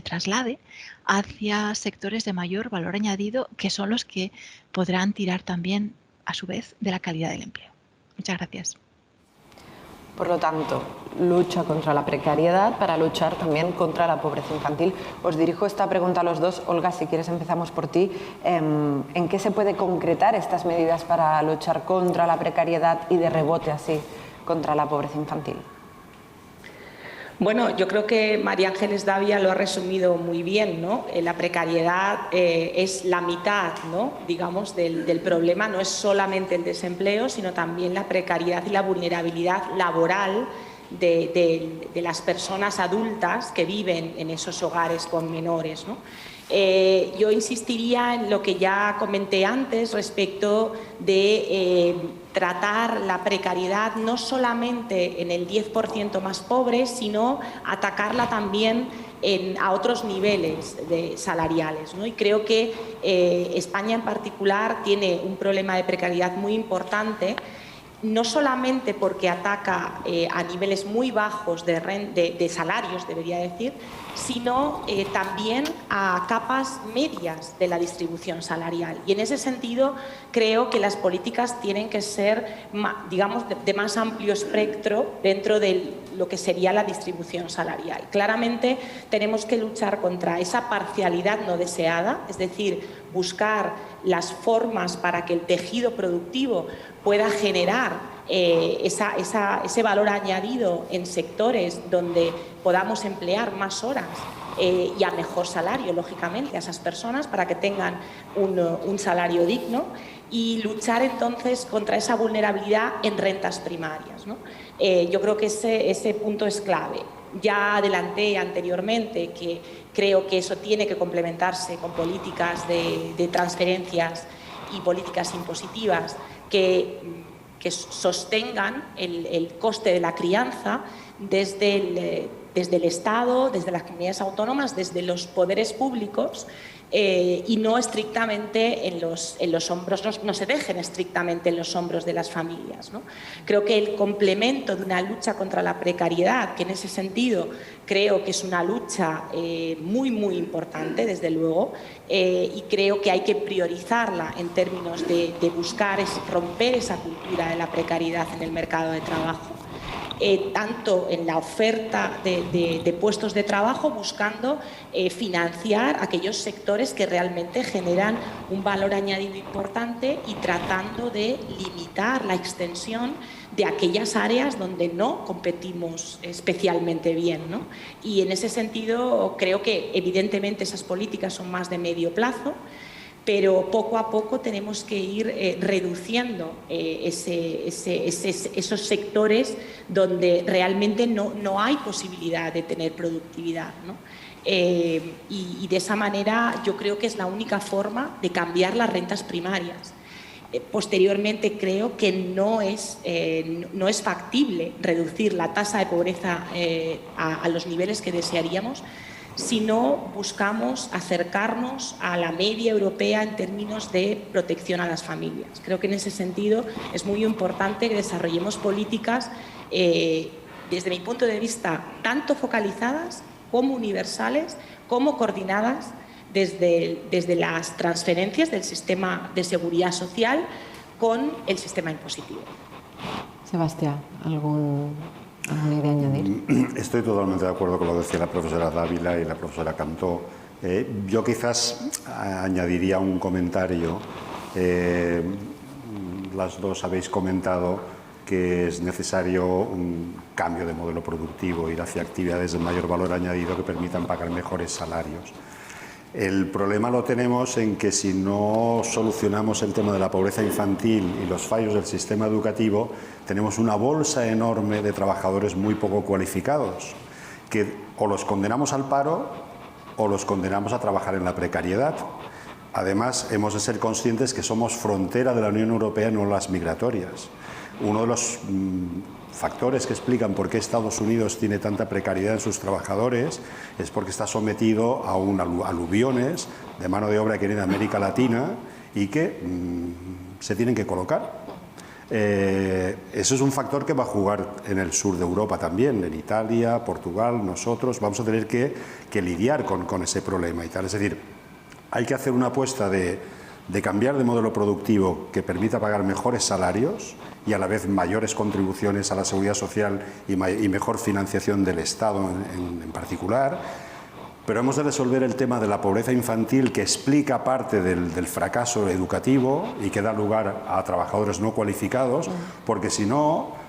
traslade hacia sectores de mayor valor añadido, que son los que podrán tirar también a su vez de la calidad del empleo. Muchas gracias. Por lo tanto, lucha contra la precariedad para luchar también contra la pobreza infantil. Os dirijo esta pregunta a los dos. Olga, si quieres empezamos por ti. ¿En qué se puede concretar estas medidas para luchar contra la precariedad y de rebote así contra la pobreza infantil? Bueno, yo creo que María Ángeles Davia lo ha resumido muy bien, ¿no? La precariedad es la mitad, ¿no?, digamos, del problema. No es solamente el desempleo, sino también la precariedad y la vulnerabilidad laboral de las personas adultas que viven en esos hogares con menores, ¿no? Yo insistiría en lo que ya comenté antes respecto de tratar la precariedad no solamente en el 10% más pobre, sino atacarla también a otros niveles salariales, ¿no? Y creo que España en particular tiene un problema de precariedad muy importante, no solamente porque ataca a niveles muy bajos de salarios, debería decir, sino también a capas medias de la distribución salarial. Y en ese sentido creo que las políticas tienen que ser, digamos, de más amplio espectro dentro de lo que sería la distribución salarial. Claramente tenemos que luchar contra esa parcialidad no deseada, es decir, buscar las formas para que el tejido productivo pueda generar ese valor añadido en sectores donde podamos emplear más horas y a mejor salario, lógicamente, a esas personas para que tengan un salario digno, y luchar entonces contra esa vulnerabilidad en rentas primarias, ¿no? Yo creo que ese punto es clave. Ya adelanté anteriormente que creo que eso tiene que complementarse con políticas de transferencias y políticas impositivas que sostengan el coste de la crianza desde el Estado, desde las comunidades autónomas, desde los poderes públicos, y no estrictamente en los hombros, no se dejen estrictamente en los hombros de las familias, ¿no? Creo que el complemento de una lucha contra la precariedad, que en ese sentido creo que es una lucha muy, muy importante, desde luego, y creo que hay que priorizarla en términos de buscar romper esa cultura de la precariedad en el mercado de trabajo. Tanto en la oferta de puestos de trabajo, buscando financiar aquellos sectores que realmente generan un valor añadido importante y tratando de limitar la extensión de aquellas áreas donde no competimos especialmente bien, ¿no? Y en ese sentido creo que evidentemente esas políticas son más de medio plazo, pero poco a poco tenemos que ir reduciendo esos sectores donde realmente no hay posibilidad de tener productividad, ¿no? Y de esa manera yo creo que es la única forma de cambiar las rentas primarias. Posteriormente creo que no es factible reducir la tasa de pobreza a los niveles que desearíamos si no buscamos acercarnos a la media europea en términos de protección a las familias. Creo que en ese sentido es muy importante que desarrollemos políticas, desde mi punto de vista, tanto focalizadas como universales, como coordinadas desde las transferencias del sistema de seguridad social con el sistema impositivo. Sebastián, ¿alguna idea a añadir? Estoy totalmente de acuerdo con lo que decía la profesora Dávila y la profesora Cantó. Yo quizás añadiría un comentario. Las dos habéis comentado que es necesario un cambio de modelo productivo, ir hacia actividades de mayor valor añadido que permitan pagar mejores salarios. El problema lo tenemos en que si no solucionamos el tema de la pobreza infantil y los fallos del sistema educativo, tenemos una bolsa enorme de trabajadores muy poco cualificados, que o los condenamos al paro o los condenamos a trabajar en la precariedad. Además, hemos de ser conscientes que somos frontera de la Unión Europea, no las migratorias. Uno de los factores que explican por qué Estados Unidos tiene tanta precariedad en sus trabajadores es porque está sometido a aluviones de mano de obra que viene de América Latina y que se tienen que colocar. Eso es un factor que va a jugar en el sur de Europa también, en Italia, Portugal, nosotros vamos a tener que lidiar con ese problema y tal. Es decir, hay que hacer una apuesta de cambiar de modelo productivo que permita pagar mejores salarios y a la vez mayores contribuciones a la seguridad social y mejor financiación del Estado en particular. Pero hemos de resolver el tema de la pobreza infantil, que explica parte del fracaso educativo y que da lugar a trabajadores no cualificados, porque si no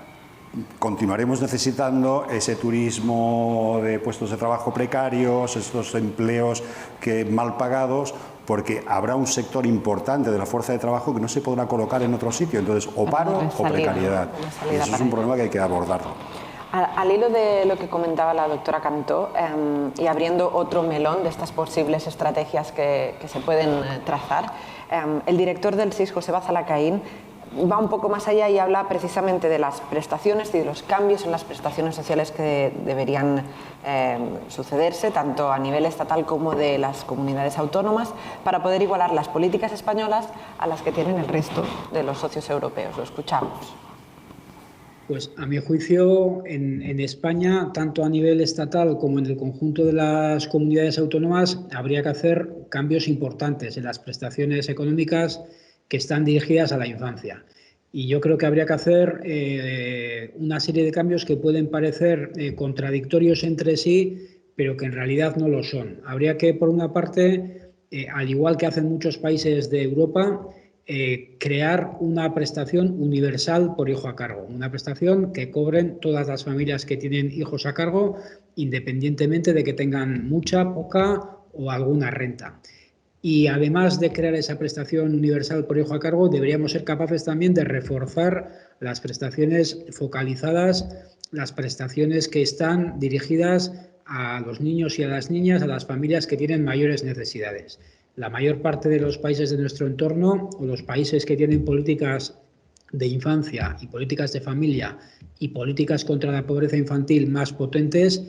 continuaremos necesitando ese turismo de puestos de trabajo precarios, estos empleos mal pagados, porque habrá un sector importante de la fuerza de trabajo que no se podrá colocar en otro sitio. Entonces, o paro o precariedad. Y eso es un problema que hay que abordarlo. Al hilo de lo que comentaba la doctora Cantó, y abriendo otro melón de estas posibles estrategias que se pueden trazar, el director del SIS, José Bazalacaín, va un poco más allá y habla precisamente de las prestaciones y de los cambios en las prestaciones sociales que deberían sucederse tanto a nivel estatal como de las comunidades autónomas para poder igualar las políticas españolas a las que tienen el resto de los socios europeos. Lo escuchamos. Pues a mi juicio en España, tanto a nivel estatal como en el conjunto de las comunidades autónomas, habría que hacer cambios importantes en las prestaciones económicas que están dirigidas a la infancia. Y yo creo que habría que hacer una serie de cambios que pueden parecer contradictorios entre sí, pero que en realidad no lo son. Habría que, por una parte, al igual que hacen muchos países de Europa, crear una prestación universal por hijo a cargo, una prestación que cobren todas las familias que tienen hijos a cargo, independientemente de que tengan mucha, poca o alguna renta. Y además de crear esa prestación universal por hijo a cargo, deberíamos ser capaces también de reforzar las prestaciones focalizadas, las prestaciones que están dirigidas a los niños y a las niñas, a las familias que tienen mayores necesidades. La mayor parte de los países de nuestro entorno o los países que tienen políticas de infancia y políticas de familia y políticas contra la pobreza infantil más potentes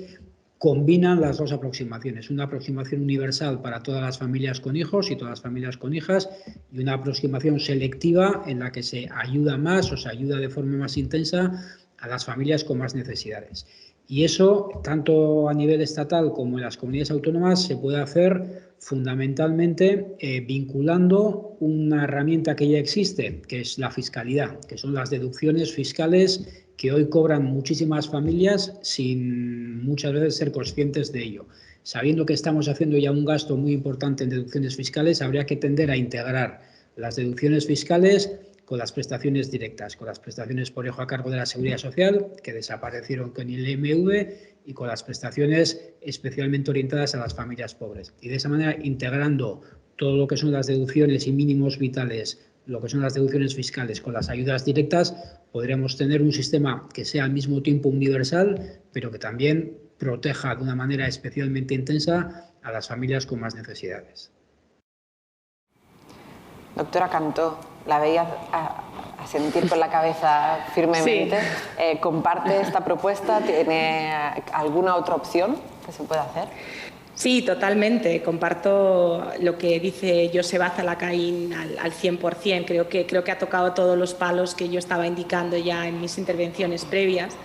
combinan las dos aproximaciones, una aproximación universal para todas las familias con hijos y todas las familias con hijas y una aproximación selectiva en la que se ayuda más o se ayuda de forma más intensa a las familias con más necesidades. Y eso, tanto a nivel estatal como en las comunidades autónomas, se puede hacer fundamentalmente vinculando una herramienta que ya existe, que es la fiscalidad, que son las deducciones fiscales que hoy cobran muchísimas familias sin muchas veces ser conscientes de ello. Sabiendo que estamos haciendo ya un gasto muy importante en deducciones fiscales, habría que tender a integrar las deducciones fiscales con las prestaciones directas, con las prestaciones por hijo a cargo de la Seguridad Social, que desaparecieron con el IMV, y con las prestaciones especialmente orientadas a las familias pobres. Y de esa manera, integrando todo lo que son las deducciones y mínimos vitales, lo que son las deducciones fiscales con las ayudas directas, podríamos tener un sistema que sea al mismo tiempo universal, pero que también proteja de una manera especialmente intensa a las familias con más necesidades. Doctora Cantó, la veía asentir con la cabeza firmemente. Sí. ¿Comparte esta propuesta? ¿Tiene alguna otra opción que se pueda hacer? Sí, totalmente. Comparto lo que dice Joseba Zalakain al 100%. Creo que ha tocado todos los palos que yo estaba indicando ya en mis intervenciones previas.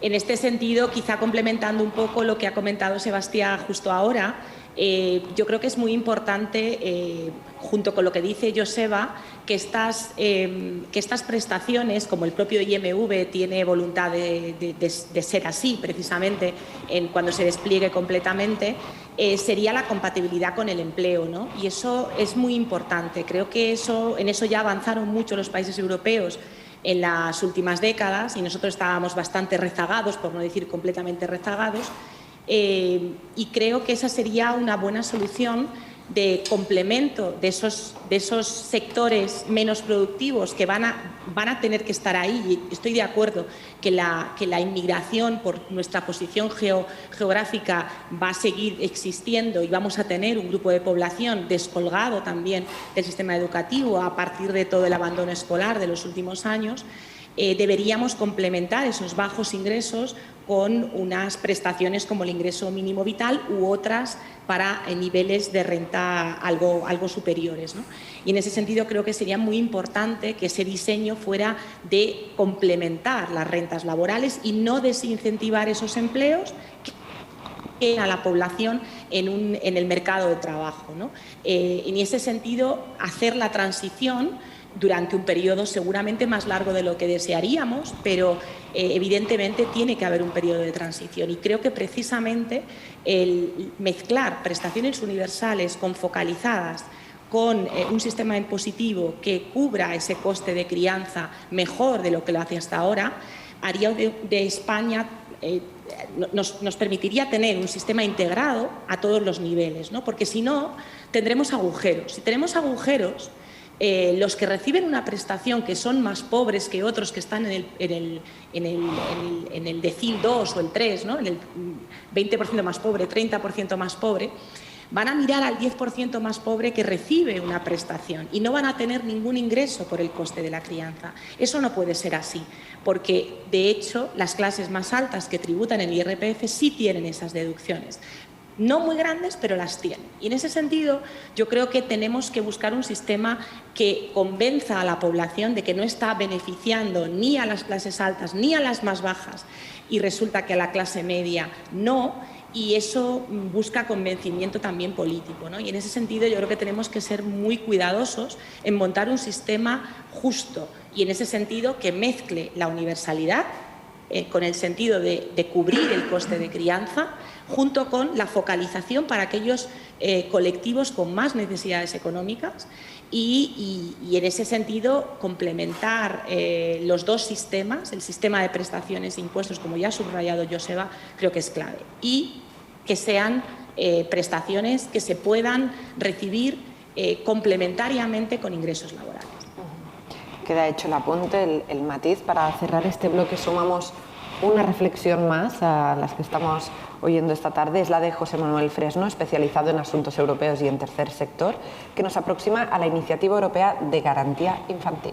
En este sentido, quizá complementando un poco lo que ha comentado Sebastián justo ahora, yo creo que es muy importante, junto con lo que dice Joseba, que estas prestaciones, como el propio IMV tiene voluntad de ser así, precisamente, cuando se despliegue completamente, sería la compatibilidad con el empleo, ¿no? Y eso es muy importante. Creo que en eso ya avanzaron mucho los países europeos en las últimas décadas y nosotros estábamos bastante rezagados, por no decir completamente rezagados, y creo que esa sería una buena solución de complemento de esos sectores menos productivos que van a tener que estar ahí. Y estoy de acuerdo que la inmigración, por nuestra posición geográfica, va a seguir existiendo y vamos a tener un grupo de población descolgado también del sistema educativo a partir de todo el abandono escolar de los últimos años. Deberíamos complementar esos bajos ingresos con unas prestaciones como el ingreso mínimo vital u otras para niveles de renta algo superiores, ¿no? Y en ese sentido creo que sería muy importante que ese diseño fuera de complementar las rentas laborales y no desincentivar esos empleos a la población en el mercado de trabajo, ¿no? En ese sentido, hacer la transición durante un periodo seguramente más largo de lo que desearíamos, pero evidentemente tiene que haber un periodo de transición y creo que precisamente el mezclar prestaciones universales focalizadas con un sistema impositivo que cubra ese coste de crianza mejor de lo que lo hace hasta ahora, haría de España, nos permitiría tener un sistema integrado a todos los niveles, ¿no? Porque si no, tendremos agujeros. Si tenemos agujeros, los que reciben una prestación que son más pobres que otros que están en el decil 2 o el 3, ¿no? En el 20% más pobre, 30% más pobre, van a mirar al 10% más pobre que recibe una prestación y no van a tener ningún ingreso por el coste de la crianza. Eso no puede ser así, porque de hecho las clases más altas que tributan el IRPF sí tienen esas deducciones. No muy grandes, pero las tienen. Y en ese sentido, yo creo que tenemos que buscar un sistema que convenza a la población de que no está beneficiando ni a las clases altas ni a las más bajas y resulta que a la clase media no, y eso busca convencimiento también político, ¿no? Y en ese sentido yo creo que tenemos que ser muy cuidadosos en montar un sistema justo y en ese sentido que mezcle la universalidad con el sentido de cubrir el coste de crianza, junto con la focalización para aquellos colectivos con más necesidades económicas y en ese sentido complementar los dos sistemas, el sistema de prestaciones e impuestos, como ya ha subrayado Joseba, creo que es clave. Y que sean prestaciones que se puedan recibir complementariamente con ingresos laborales. Queda hecho el apunte, el matiz. Para cerrar este bloque sumamos una reflexión más a las que estamos oyendo esta tarde. Es la de José Manuel Fresno, especializado en asuntos europeos y en tercer sector, que nos aproxima a la Iniciativa Europea de Garantía Infantil.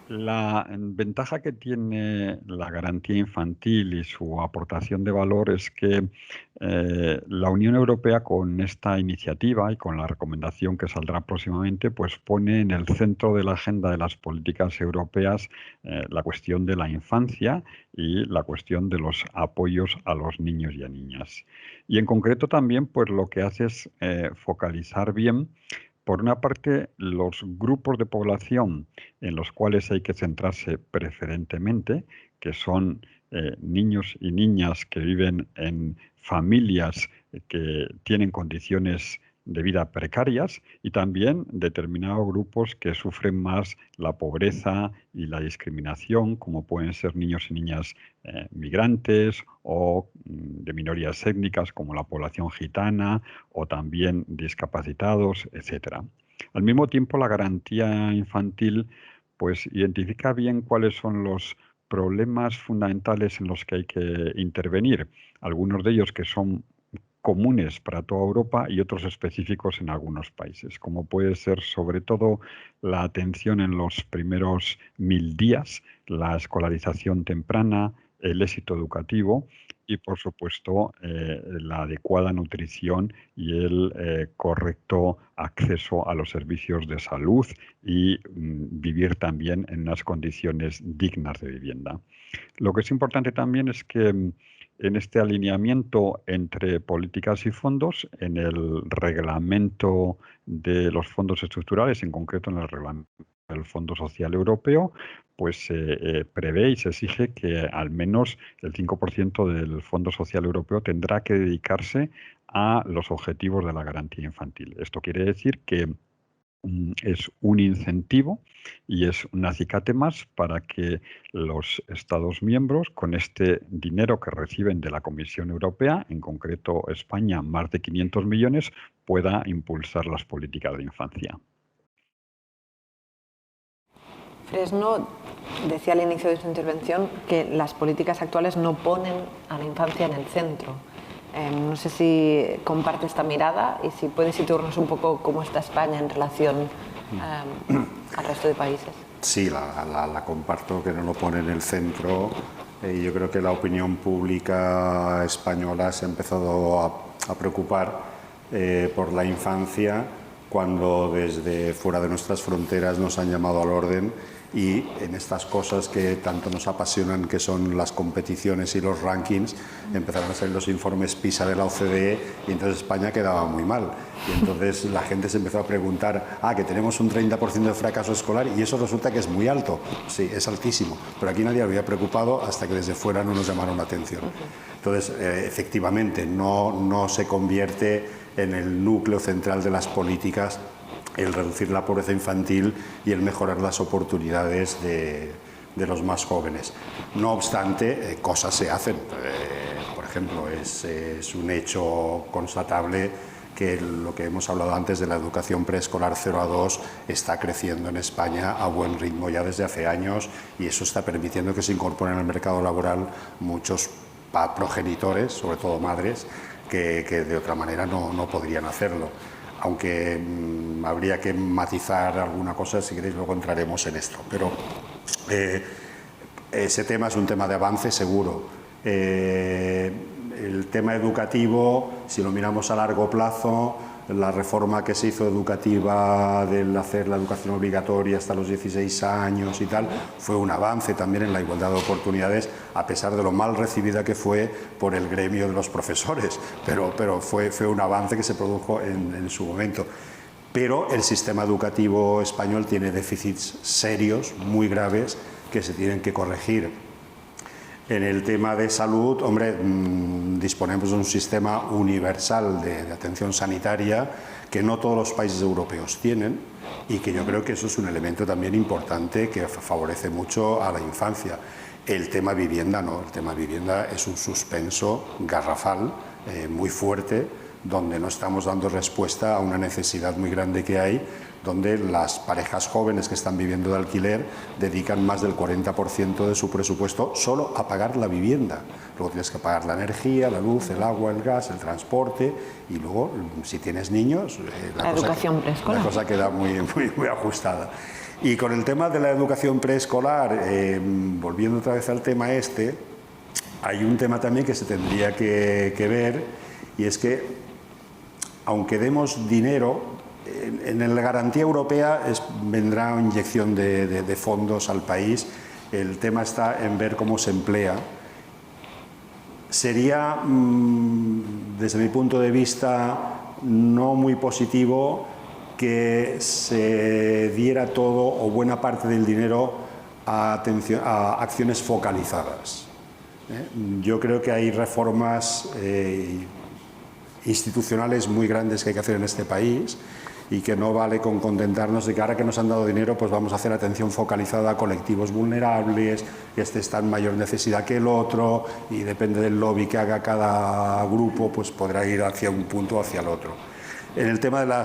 La ventaja que tiene la garantía infantil y su aportación de valor es que la Unión Europea, con esta iniciativa y con la recomendación que saldrá próximamente, pues pone en el centro de la agenda de las políticas europeas la cuestión de la infancia y la cuestión de los apoyos a los niños y a niñas. Y en concreto también, pues lo que hace es focalizar bien, por una parte, los grupos de población en los cuales hay que centrarse preferentemente, que son niños y niñas que viven en familias que tienen condiciones de vida precarias y también determinados grupos que sufren más la pobreza y la discriminación, como pueden ser niños y niñas migrantes o de minorías étnicas como la población gitana o también discapacitados, etc. Al mismo tiempo, la garantía infantil pues identifica bien cuáles son los problemas fundamentales en los que hay que intervenir, algunos de ellos que son comunes para toda Europa y otros específicos en algunos países, como puede ser sobre todo la atención en los primeros 1000 días, la escolarización temprana, el éxito educativo y, por supuesto, la adecuada nutrición y el correcto acceso a los servicios de salud y vivir también en unas condiciones dignas de vivienda. Lo que es importante también es que en este alineamiento entre políticas y fondos, en el reglamento de los fondos estructurales, en concreto en el reglamento del Fondo Social Europeo, pues se prevé y se exige que al menos el 5% del Fondo Social Europeo tendrá que dedicarse a los objetivos de la garantía infantil. Esto quiere decir que es un incentivo y es un acicate más para que los Estados miembros, con este dinero que reciben de la Comisión Europea, en concreto España, más de 500 millones, pueda impulsar las políticas de infancia. Fresno decía al inicio de su intervención que las políticas actuales no ponen a la infancia en el centro. No sé si comparte esta mirada y si puede situarnos un poco cómo está España en relación al resto de países. Sí, la comparto, que no lo pone en el centro. Yo creo que la opinión pública española se ha empezado a preocupar por la infancia cuando desde fuera de nuestras fronteras nos han llamado al orden y en estas cosas que tanto nos apasionan, que son las competiciones y los rankings, empezaron a salir los informes PISA de la OCDE y entonces España quedaba muy mal. Y entonces la gente se empezó a preguntar, que tenemos un 30% de fracaso escolar y eso resulta que es muy alto. Sí, es altísimo, pero aquí nadie había preocupado hasta que desde fuera no nos llamaron la atención. Entonces, efectivamente, no se convierte en el núcleo central de las políticas el reducir la pobreza infantil y el mejorar las oportunidades de los más jóvenes. No obstante, cosas se hacen. Por ejemplo, es un hecho constatable que lo que hemos hablado antes de la educación preescolar 0 a 2 está creciendo en España a buen ritmo ya desde hace años y eso está permitiendo que se incorporen al mercado laboral muchos progenitores, sobre todo madres, que de otra manera no podrían hacerlo. Aunque habría que matizar alguna cosa, si queréis luego entraremos en esto. Pero ese tema es un tema de avance seguro. El tema educativo, si lo miramos a largo plazo, la reforma que se hizo educativa del hacer la educación obligatoria hasta los 16 años y tal, fue un avance también en la igualdad de oportunidades, a pesar de lo mal recibida que fue por el gremio de los profesores, pero fue un avance que se produjo en su momento. Pero el sistema educativo español tiene déficits serios, muy graves, que se tienen que corregir. En el tema de salud, hombre, disponemos de un sistema universal de atención sanitaria que no todos los países europeos tienen y que yo creo que eso es un elemento también importante que favorece mucho a la infancia. El tema vivienda no, el tema vivienda es un suspenso garrafal, muy fuerte, donde no estamos dando respuesta a una necesidad muy grande que hay, donde las parejas jóvenes que están viviendo de alquiler dedican más del 40% de su presupuesto solo a pagar la vivienda. Luego tienes que pagar la energía, la luz, el agua, el gas, el transporte y luego, si tienes niños, la cosa queda muy ajustada. Y con el tema de la educación preescolar, volviendo otra vez al tema este, hay un tema también que se tendría que ver y es que, aunque demos dinero, en la garantía europea vendrá una inyección de fondos al país. El tema está en ver cómo se emplea. Sería, desde mi punto de vista, no muy positivo que se diera todo o buena parte del dinero a acciones focalizadas. Yo creo que hay reformas institucionales muy grandes que hay que hacer en este país, y que no vale con contentarnos de que ahora que nos han dado dinero pues vamos a hacer atención focalizada a colectivos vulnerables, que este está en mayor necesidad que el otro, y depende del lobby que haga cada grupo pues podrá ir hacia un punto o hacia el otro. En el tema de la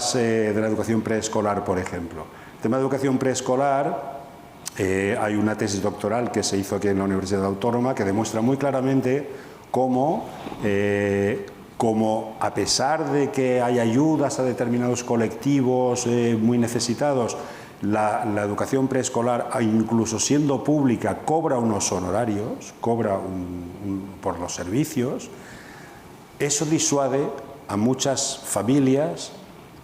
educación preescolar, por ejemplo, el tema de educación preescolar, hay una tesis doctoral que se hizo aquí en la Universidad Autónoma que demuestra muy claramente cómo a pesar de que hay ayudas a determinados colectivos muy necesitados, la educación preescolar, incluso siendo pública, cobra unos honorarios, cobra por los servicios. Eso disuade a muchas familias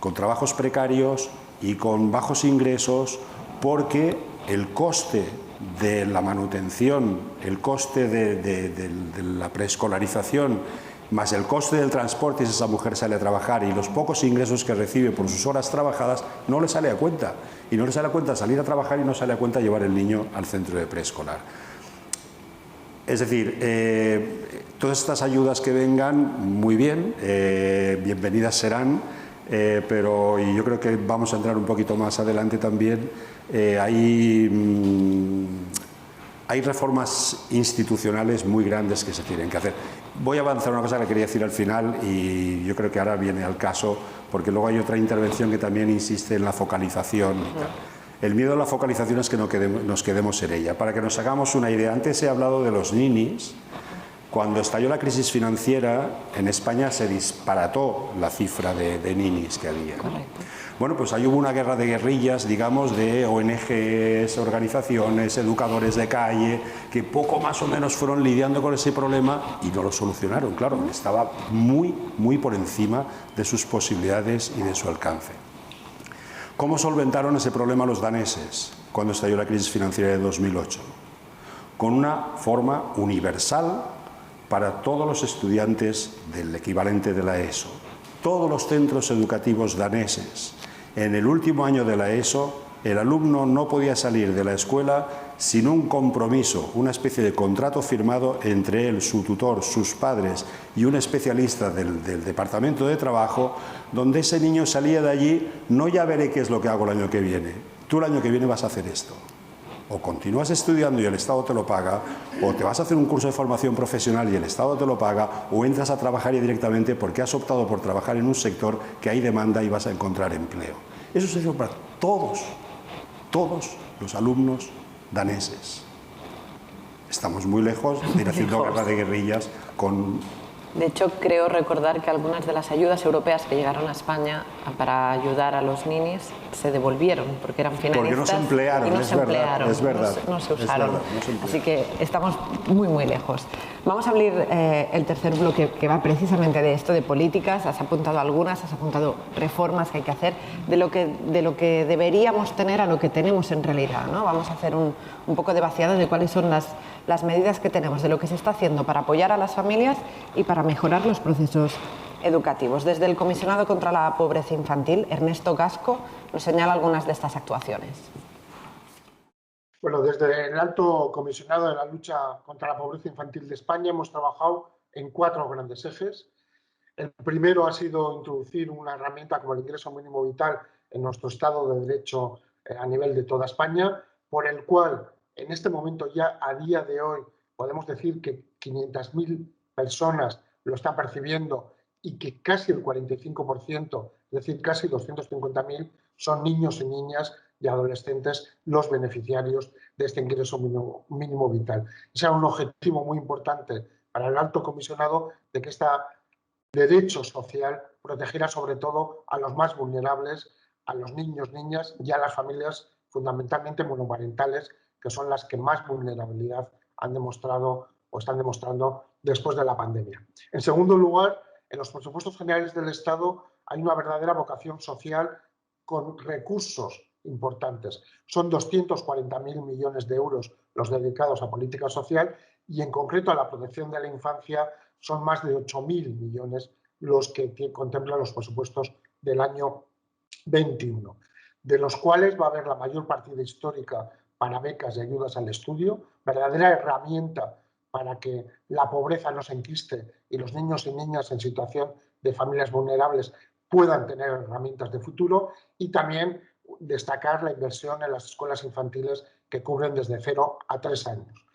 con trabajos precarios y con bajos ingresos, porque el coste de la manutención, el coste de la preescolarización, más el coste del transporte si esa mujer sale a trabajar, y los pocos ingresos que recibe por sus horas trabajadas, no le sale a cuenta. Y no le sale a cuenta salir a trabajar y no sale a cuenta llevar el niño al centro de preescolar. Es decir, todas estas ayudas que vengan, muy bien, bienvenidas serán, pero y yo creo que vamos a entrar un poquito más adelante también. Hay reformas institucionales muy grandes que se tienen que hacer. Voy a avanzar una cosa que quería decir al final, y yo creo que ahora viene al caso, porque luego hay otra intervención que también insiste en la focalización y tal. El miedo a la focalización es que nos quedemos en ella. Para que nos hagamos una idea, antes he hablado de los ninis. Cuando estalló la crisis financiera, en España se disparató la cifra de ninis que había. Correcto. Bueno, pues ahí hubo una guerra de guerrillas, digamos, de ONGs, organizaciones, educadores de calle, que poco más o menos fueron lidiando con ese problema y no lo solucionaron, claro, estaba muy por encima de sus posibilidades y de su alcance. ¿Cómo solventaron ese problema los daneses cuando estalló la crisis financiera de 2008? Con una forma universal para todos los estudiantes del equivalente de la ESO. Todos los centros educativos daneses, en el último año de la ESO, el alumno no podía salir de la escuela sin un compromiso, una especie de contrato firmado entre él, su tutor, sus padres y un especialista del departamento de trabajo, donde ese niño salía de allí: no ya veré qué es lo que hago el año que viene, tú el año que viene vas a hacer esto. O continúas estudiando y el Estado te lo paga, o te vas a hacer un curso de formación profesional y el Estado te lo paga, o entras a trabajar ya directamente porque has optado por trabajar en un sector que hay demanda y vas a encontrar empleo. Eso se hizo para todos los alumnos daneses. Estamos muy lejos de ir haciendo guerra de guerrillas con... De hecho, creo recordar que algunas de las ayudas europeas que llegaron a España para ayudar a los ninis se devolvieron porque eran finalistas. Porque no se emplearon, y no se emplearon, es verdad. No se usaron. No se Así que estamos muy lejos. Vamos a abrir el tercer bloque, que va precisamente de esto, de políticas. Has apuntado algunas, has apuntado reformas que hay que hacer, de lo que deberíamos tener a lo que tenemos en realidad, ¿no? Vamos a hacer un poco de vaciado de cuáles son las medidas que tenemos, de lo que se está haciendo para apoyar a las familias y para mejorar los procesos educativos. Desde el Comisionado contra la Pobreza Infantil, Ernesto Gasco, nos señala algunas de estas actuaciones. Bueno, desde el Alto Comisionado de la Lucha contra la Pobreza Infantil de España hemos trabajado en 4 grandes ejes. El primero ha sido introducir una herramienta como el ingreso mínimo vital en nuestro Estado de Derecho a nivel de toda España, por el cual en este momento ya a día de hoy podemos decir que 500.000 personas lo están percibiendo y que casi el 45%, es decir, casi 250.000, son niños y niñas y adolescentes los beneficiarios de este ingreso mínimo vital. Ese era un objetivo muy importante para el Alto Comisionado, de que este derecho social protegiera sobre todo a los más vulnerables, a los niños, niñas y a las familias fundamentalmente monoparentales, que son las que más vulnerabilidad han demostrado o están demostrando después de la pandemia. En segundo lugar, en los presupuestos generales del Estado hay una verdadera vocación social con recursos importantes. Son 240.000 millones de euros los dedicados a política social y en concreto a la protección de la infancia son más de 8.000 millones los que contemplan los presupuestos del año 21, de los cuales va a haber la mayor partida histórica para becas y ayudas al estudio, verdadera herramienta para que la pobreza no se enquiste y los niños y niñas en situación de familias vulnerables puedan tener herramientas de futuro, y también destacar la inversión en las escuelas infantiles que cubren desde 0 a 3 años.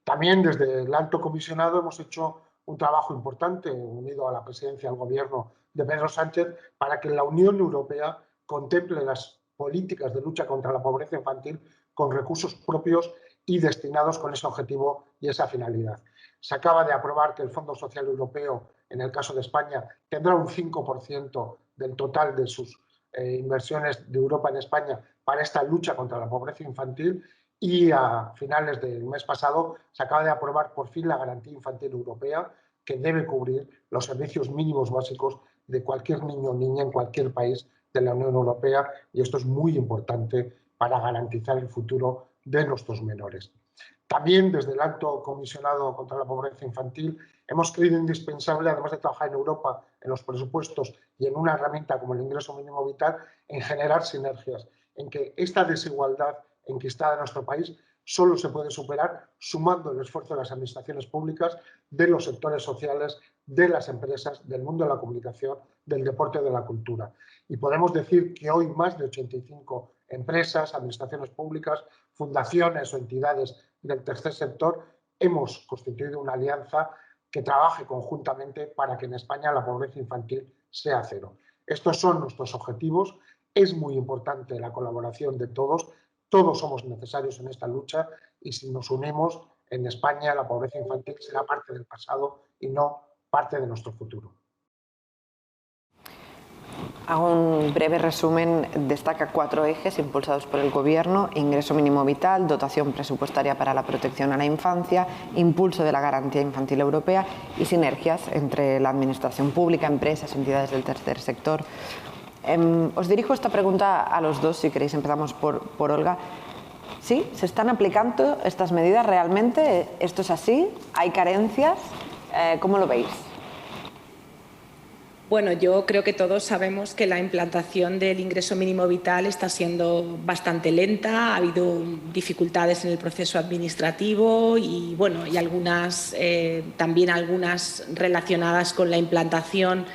También desde el Alto Comisionado hemos hecho un trabajo importante, unido a la presidencia del Gobierno de Pedro Sánchez, para que la Unión Europea contemple las políticas de lucha contra la pobreza infantil con recursos propios y destinados con ese objetivo y esa finalidad. Se acaba de aprobar que el Fondo Social Europeo, en el caso de España, tendrá un 5% del total de sus inversiones de Europa en España para esta lucha contra la pobreza infantil, y a finales del mes pasado se acaba de aprobar por fin la Garantía Infantil Europea, que debe cubrir los servicios mínimos básicos de cualquier niño o niña en cualquier país de la Unión Europea, y esto es muy importante para garantizar el futuro de nuestros menores. También desde el Alto Comisionado contra la Pobreza Infantil hemos creído indispensable, además de trabajar en Europa, en los presupuestos y en una herramienta como el ingreso mínimo vital, en generar sinergias, en que esta desigualdad enquistada en nuestro país solo se puede superar sumando el esfuerzo de las administraciones públicas, de los sectores sociales, de las empresas, del mundo de la comunicación, del deporte y de la cultura. Y podemos decir que hoy más de 85 empresas, administraciones públicas, fundaciones o entidades del tercer sector hemos constituido una alianza que trabaje conjuntamente para que en España la pobreza infantil sea 0. Estos son nuestros objetivos. Es muy importante la colaboración de todos. Todos somos necesarios en esta lucha, y si nos unimos, en España la pobreza infantil será parte del pasado y no parte de nuestro futuro. Hago un breve resumen. Destaca 4 ejes impulsados por el Gobierno: ingreso mínimo vital, dotación presupuestaria para la protección a la infancia, impulso de la Garantía Infantil Europea y sinergias entre la administración pública, empresas, entidades del tercer sector. Os dirijo esta pregunta a los dos, si queréis empezamos por Olga. ¿Sí? ¿Se están aplicando estas medidas realmente? ¿Esto es así? ¿Hay carencias? ¿Cómo lo veis? Bueno, yo creo que todos sabemos que la implantación del ingreso mínimo vital está siendo bastante lenta. Ha habido dificultades en el proceso administrativo y, bueno, y también algunas relacionadas con la implantación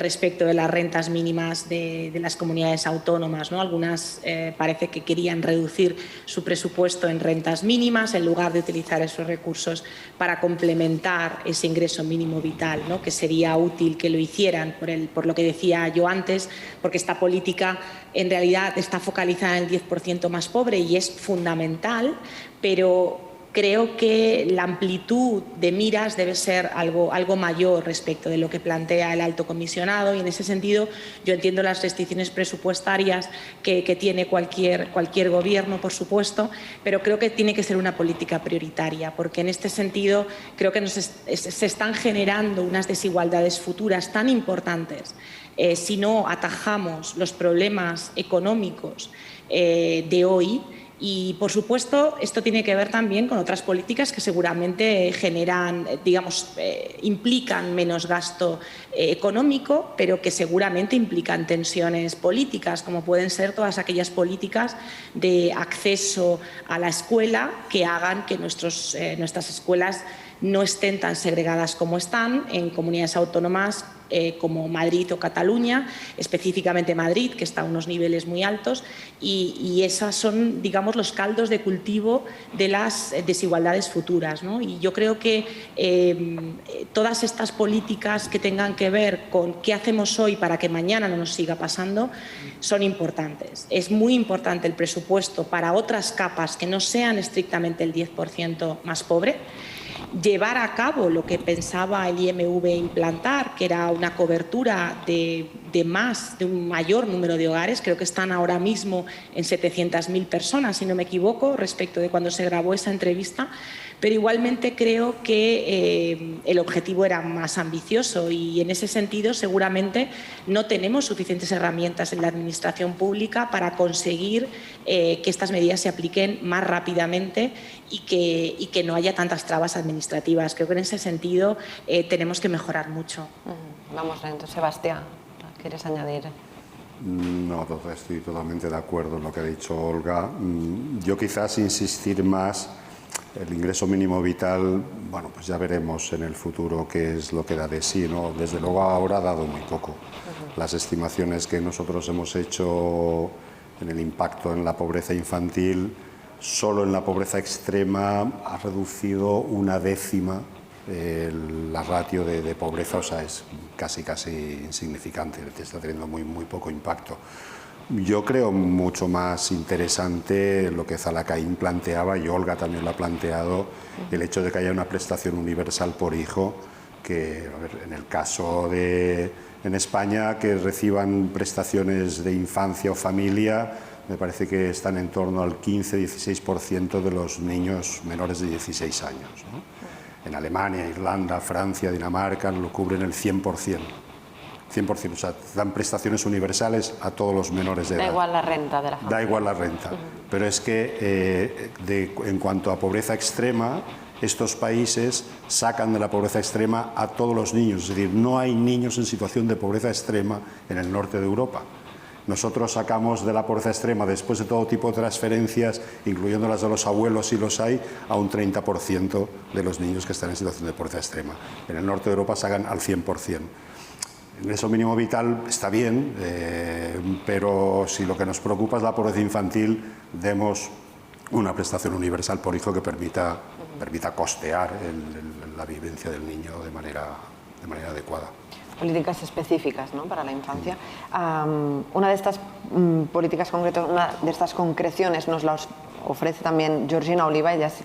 respecto de las rentas mínimas de las comunidades autónomas, ¿no? Algunas parece que querían reducir su presupuesto en rentas mínimas en lugar de utilizar esos recursos para complementar ese ingreso mínimo vital, ¿no? Que sería útil que lo hicieran por lo que decía yo antes, porque esta política en realidad está focalizada en el 10% más pobre y es fundamental, pero creo que la amplitud de miras debe ser algo mayor respecto de lo que plantea el Alto Comisionado, y en ese sentido yo entiendo las restricciones presupuestarias que tiene cualquier gobierno, por supuesto, pero creo que tiene que ser una política prioritaria, porque en este sentido creo que se están generando unas desigualdades futuras tan importantes si no atajamos los problemas económicos de hoy. Y, por supuesto, esto tiene que ver también con otras políticas que seguramente implican menos gasto económico, pero que seguramente implican tensiones políticas, como pueden ser todas aquellas políticas de acceso a la escuela que hagan que nuestras escuelas no estén tan segregadas como están en comunidades autónomas como Madrid o Cataluña, específicamente Madrid, que está a unos niveles muy altos, y esas son, digamos, los caldos de cultivo de las desigualdades futuras, ¿no? Y yo creo que todas estas políticas que tengan que ver con qué hacemos hoy para que mañana no nos siga pasando son importantes. Es muy importante el presupuesto para otras capas que no sean estrictamente el 10% más pobre. Llevar a cabo lo que pensaba el IMV implantar, que era una cobertura de un mayor número de hogares. Creo que están ahora mismo en 700.000 personas, si no me equivoco, respecto de cuando se grabó esa entrevista. Pero igualmente creo que el objetivo era más ambicioso, y en ese sentido seguramente no tenemos suficientes herramientas en la administración pública para conseguir que estas medidas se apliquen más rápidamente y que no haya tantas trabas administrativas. Creo que en ese sentido tenemos que mejorar mucho. Vamos, entonces, Sebastián, ¿quieres añadir? No, estoy totalmente de acuerdo en lo que ha dicho Olga. Yo quizás insistir más El ingreso mínimo vital, bueno, pues ya veremos en el futuro qué es lo que da de sí, ¿no? Desde luego ahora ha dado muy poco. Las estimaciones que nosotros hemos hecho en el impacto en la pobreza infantil, solo en la pobreza extrema ha reducido 1/10 la ratio de pobreza, o sea, es casi insignificante, está teniendo muy poco impacto. Yo creo mucho más interesante lo que Zalacaín planteaba, y Olga también lo ha planteado, el hecho de que haya una prestación universal por hijo, que a ver, en el caso en España que reciban prestaciones de infancia o familia, me parece que están en torno al 15-16% de los niños menores de 16 años, ¿no? En Alemania, Irlanda, Francia, Dinamarca lo cubren el 100%. 100%, o sea, dan prestaciones universales a todos los menores de edad. Da igual la renta de la familia. Da igual la renta. Pero es que en cuanto a pobreza extrema, estos países sacan de la pobreza extrema a todos los niños. Es decir, no hay niños en situación de pobreza extrema en el norte de Europa. Nosotros sacamos de la pobreza extrema, después de todo tipo de transferencias, incluyendo las de los abuelos si los hay, a un 30% de los niños que están en situación de pobreza extrema. En el norte de Europa sacan al 100%. El ingreso mínimo vital está bien, pero si lo que nos preocupa es la pobreza infantil, demos una prestación universal por hijo que permita costear la vivencia del niño de manera adecuada. Políticas específicas, ¿no?, para la infancia. Una de estas políticas concretas, una de estas concreciones nos las ofrece también Georgina Oliva, ella es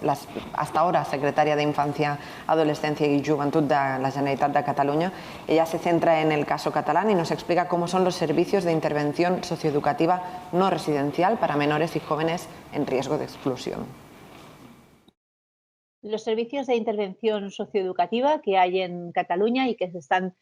hasta ahora secretaria de Infancia, Adolescencia y Juventud de la Generalitat de Cataluña. Ella se centra en el caso catalán y nos explica cómo son los servicios de intervención socioeducativa no residencial para menores y jóvenes en riesgo de exclusión. Los servicios de intervención socioeducativa que hay en Cataluña y que se están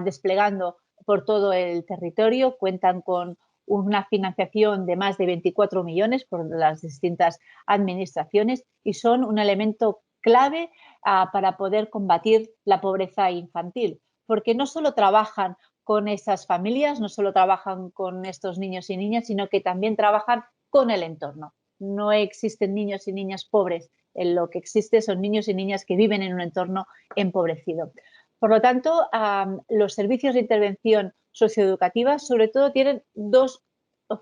desplegando por todo el territorio cuentan con una financiación de más de 24 millones por las distintas administraciones y son un elemento clave para poder combatir la pobreza infantil, porque no solo trabajan con esas familias, no solo trabajan con estos niños y niñas, sino que también trabajan con el entorno. No existen niños y niñas pobres, lo que existe son niños y niñas que viven en un entorno empobrecido. Por lo tanto, los servicios de intervención socioeducativa sobre todo tienen dos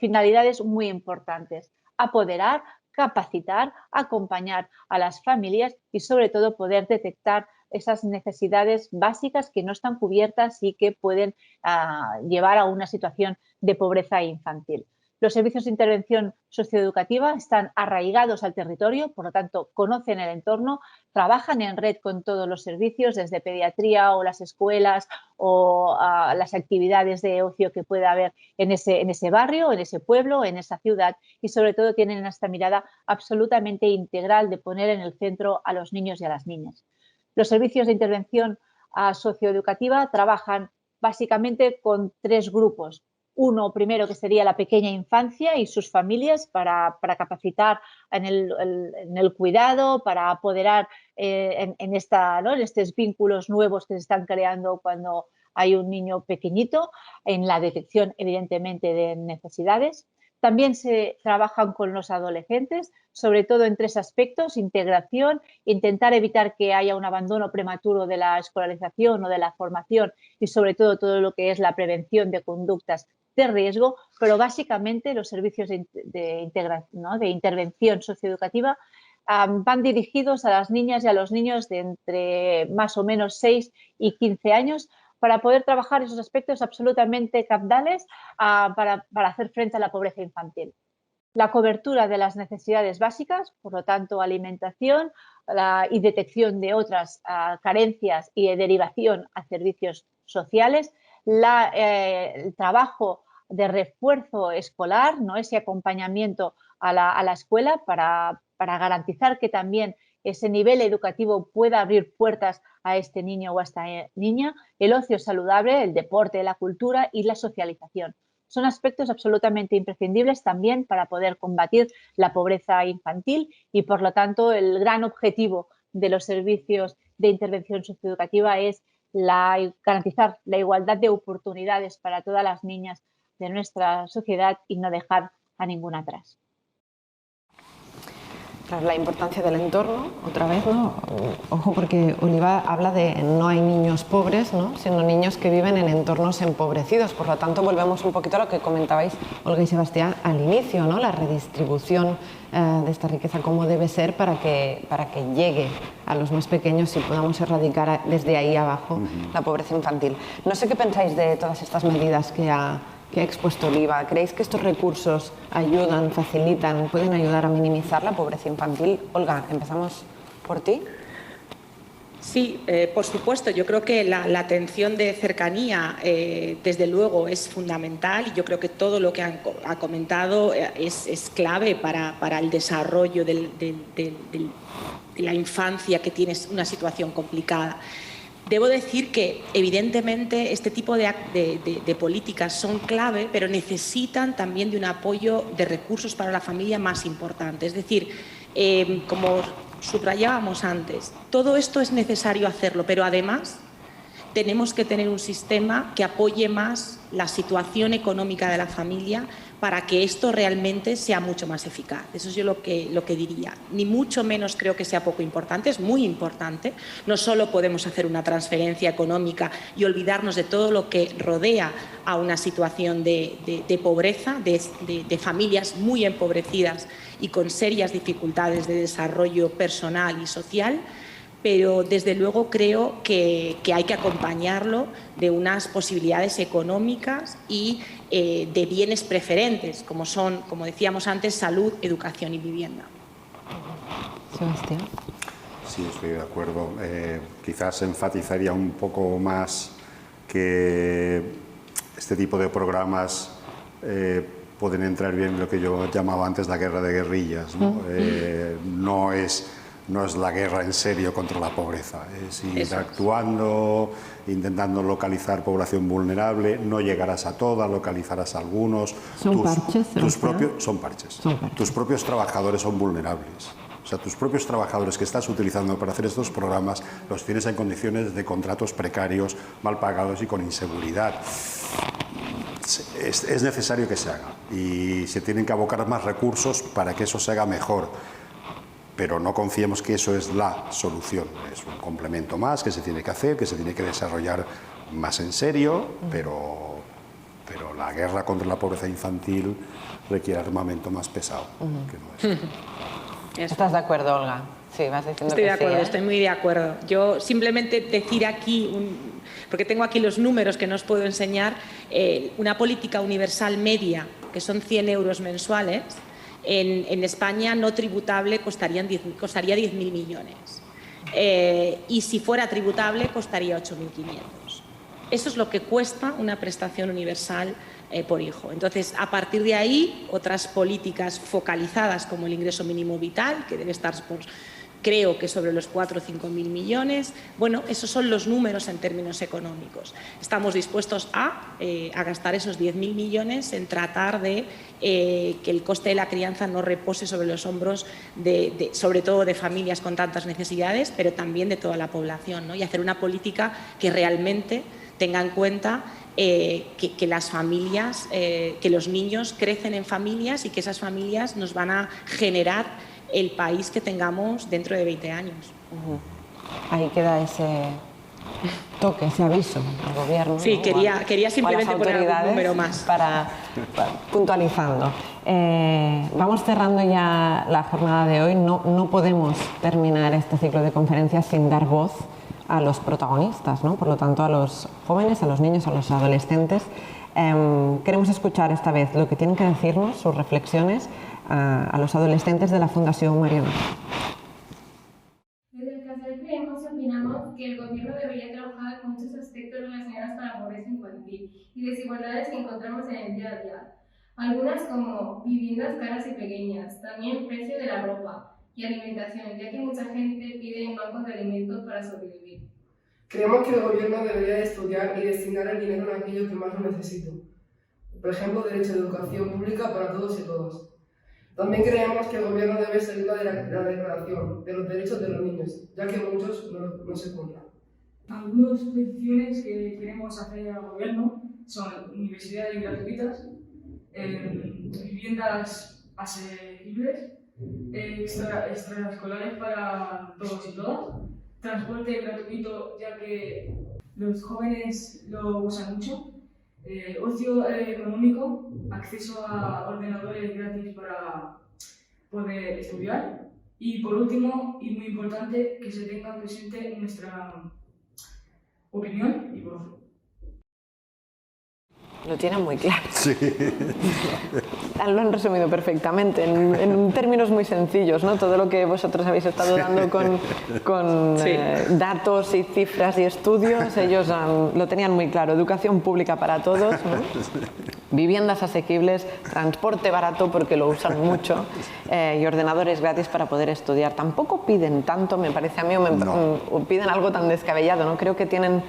finalidades muy importantes: apoderar, capacitar, acompañar a las familias y sobre todo poder detectar esas necesidades básicas que no están cubiertas y que pueden llevar a una situación de pobreza infantil. Los servicios de intervención socioeducativa están arraigados al territorio, por lo tanto, conocen el entorno, trabajan en red con todos los servicios, desde pediatría o las escuelas o las actividades de ocio que pueda haber en ese barrio, en ese pueblo, en esa ciudad, y sobre todo tienen esta mirada absolutamente integral de poner en el centro a los niños y a las niñas. Los servicios de intervención socioeducativa trabajan básicamente con tres grupos. Uno primero que sería la pequeña infancia y sus familias para capacitar en el cuidado, para apoderar en estos vínculos nuevos que se están creando cuando hay un niño pequeñito, en la detección evidentemente de necesidades. También se trabajan con los adolescentes, sobre todo en tres aspectos: integración, intentar evitar que haya un abandono prematuro de la escolarización o de la formación y sobre todo lo que es la prevención de conductas de riesgo, pero básicamente los servicios de intervención socioeducativa van dirigidos a las niñas y a los niños de entre más o menos 6 y 15 años para poder trabajar esos aspectos absolutamente capitales para hacer frente a la pobreza infantil. La cobertura de las necesidades básicas, por lo tanto, alimentación y detección de otras carencias y derivación a servicios sociales, el trabajo de refuerzo escolar, ¿no?, ese acompañamiento a la escuela para garantizar que también ese nivel educativo pueda abrir puertas a este niño o a esta niña, el ocio saludable, el deporte, la cultura y la socialización. Son aspectos absolutamente imprescindibles también para poder combatir la pobreza infantil y, por lo tanto, el gran objetivo de los servicios de intervención socioeducativa es garantizar la igualdad de oportunidades para todas las niñas de nuestra sociedad y no dejar a ninguna atrás. Claro, la importancia del entorno, otra vez, ¿no? Ojo, porque Oliva habla de no hay niños pobres, ¿no? Sino niños que viven en entornos empobrecidos. Por lo tanto, volvemos un poquito a lo que comentabais Olga y Sebastián al inicio, ¿no? La redistribución de esta riqueza, cómo debe ser para que llegue a los más pequeños y podamos erradicar desde ahí abajo la pobreza infantil. No sé qué pensáis de todas estas medidas que ha expuesto Oliva. ¿Creéis que estos recursos ayudan, facilitan, pueden ayudar a minimizar la pobreza infantil? Olga, empezamos por ti. Sí, por supuesto. Yo creo que la atención de cercanía, desde luego, es fundamental, y yo creo que todo lo que ha comentado es clave para el desarrollo de la infancia que tiene una situación complicada. Debo decir que, evidentemente, este tipo de políticas son clave, pero necesitan también de un apoyo de recursos para la familia más importante. Es decir, como subrayábamos antes, todo esto es necesario hacerlo, pero además tenemos que tener un sistema que apoye más la situación económica de la familia para que esto realmente sea mucho más eficaz. Eso es yo lo que diría. Ni mucho menos creo que sea poco importante, es muy importante. No solo podemos hacer una transferencia económica y olvidarnos de todo lo que rodea a una situación de pobreza, de familias muy empobrecidas y con serias dificultades de desarrollo personal y social, pero desde luego creo que hay que acompañarlo de unas posibilidades económicas y de bienes preferentes, como son, como decíamos antes, salud, educación y vivienda. Sebastián. Sí, estoy de acuerdo. Quizás enfatizaría un poco más que este tipo de programas pueden entrar bien en lo que yo llamaba antes la guerra de guerrillas, ¿no? No es la guerra en serio contra la pobreza, es ir actuando, intentando localizar población vulnerable, no llegarás a toda, localizarás a algunos. ¿Son parches? Son parches. Tus propios trabajadores son vulnerables. O sea, tus propios trabajadores que estás utilizando para hacer estos programas los tienes en condiciones de contratos precarios, mal pagados y con inseguridad. Es necesario que se haga y se tienen que abocar más recursos para que eso se haga mejor. Pero no confiemos que eso es la solución. Es un complemento más que se tiene que hacer, que se tiene que desarrollar más en serio, pero la guerra contra la pobreza infantil requiere armamento más pesado. Que no es. ¿Estás de acuerdo, Olga? Sí, vas diciendo estoy que de acuerdo, sí, estoy muy de acuerdo. Yo simplemente decir aquí, porque tengo aquí los números que no os puedo enseñar, una política universal media, que son 100 euros mensuales, en España no tributable costaría 10.000 millones y si fuera tributable costaría 8.500. Eso es lo que cuesta una prestación universal por hijo. Entonces, a partir de ahí, otras políticas focalizadas como el ingreso mínimo vital, que debe estar creo que sobre los 4 o 5.000 millones. Bueno, esos son los números en términos económicos. Estamos dispuestos a gastar esos 10.000 millones en tratar de que el coste de la crianza no repose sobre los hombros, sobre todo de familias con tantas necesidades, pero también de toda la población, ¿no? Y hacer una política que realmente tenga en cuenta que las familias, que los niños crecen en familias y que esas familias nos van a generar el país que tengamos dentro de 20 años. Ahí queda ese toque, ese aviso al gobierno. Sí, ¿no? quería simplemente poner algún número más. Para puntualizando. Vamos cerrando ya la jornada de hoy. No podemos terminar este ciclo de conferencias sin dar voz a los protagonistas, ¿no? Por lo tanto, a los jóvenes, a los niños, a los adolescentes. Queremos escuchar esta vez lo que tienen que decirnos, sus reflexiones, a los adolescentes de la Fundación Mariano. Desde el CASAL creemos y opinamos que el gobierno debería trabajar con muchos aspectos relacionados con la pobreza infantil y desigualdades que encontramos en el día a día. Algunas como viviendas caras y pequeñas, también precio de la ropa y alimentación, ya que mucha gente pide en bancos de alimentos para sobrevivir. Creemos que el gobierno debería estudiar y destinar el dinero en aquello que más lo necesita. Por ejemplo, derecho a educación pública para todos y todas. También creemos que el gobierno debe seguir la declaración de los derechos de los niños, ya que muchos no se cumplen. Algunas peticiones que queremos hacer al gobierno son universidades gratuitas, viviendas asequibles extraescolares para todos y todas, transporte gratuito ya que los jóvenes lo usan mucho, ocio económico, acceso a ordenadores gratis para poder estudiar y por último y muy importante que se tenga presente nuestra opinión y voz. Lo tienen muy claro. Sí. Lo han resumido perfectamente, en términos muy sencillos, ¿no? Todo lo que vosotros habéis estado dando con Sí. datos y cifras y estudios, ellos lo tenían muy claro. Educación pública para todos, ¿no? Viviendas asequibles, transporte barato porque lo usan mucho y ordenadores gratis para poder estudiar. Tampoco piden tanto, me parece a mí, o piden algo tan descabellado, ¿no? Creo que tienen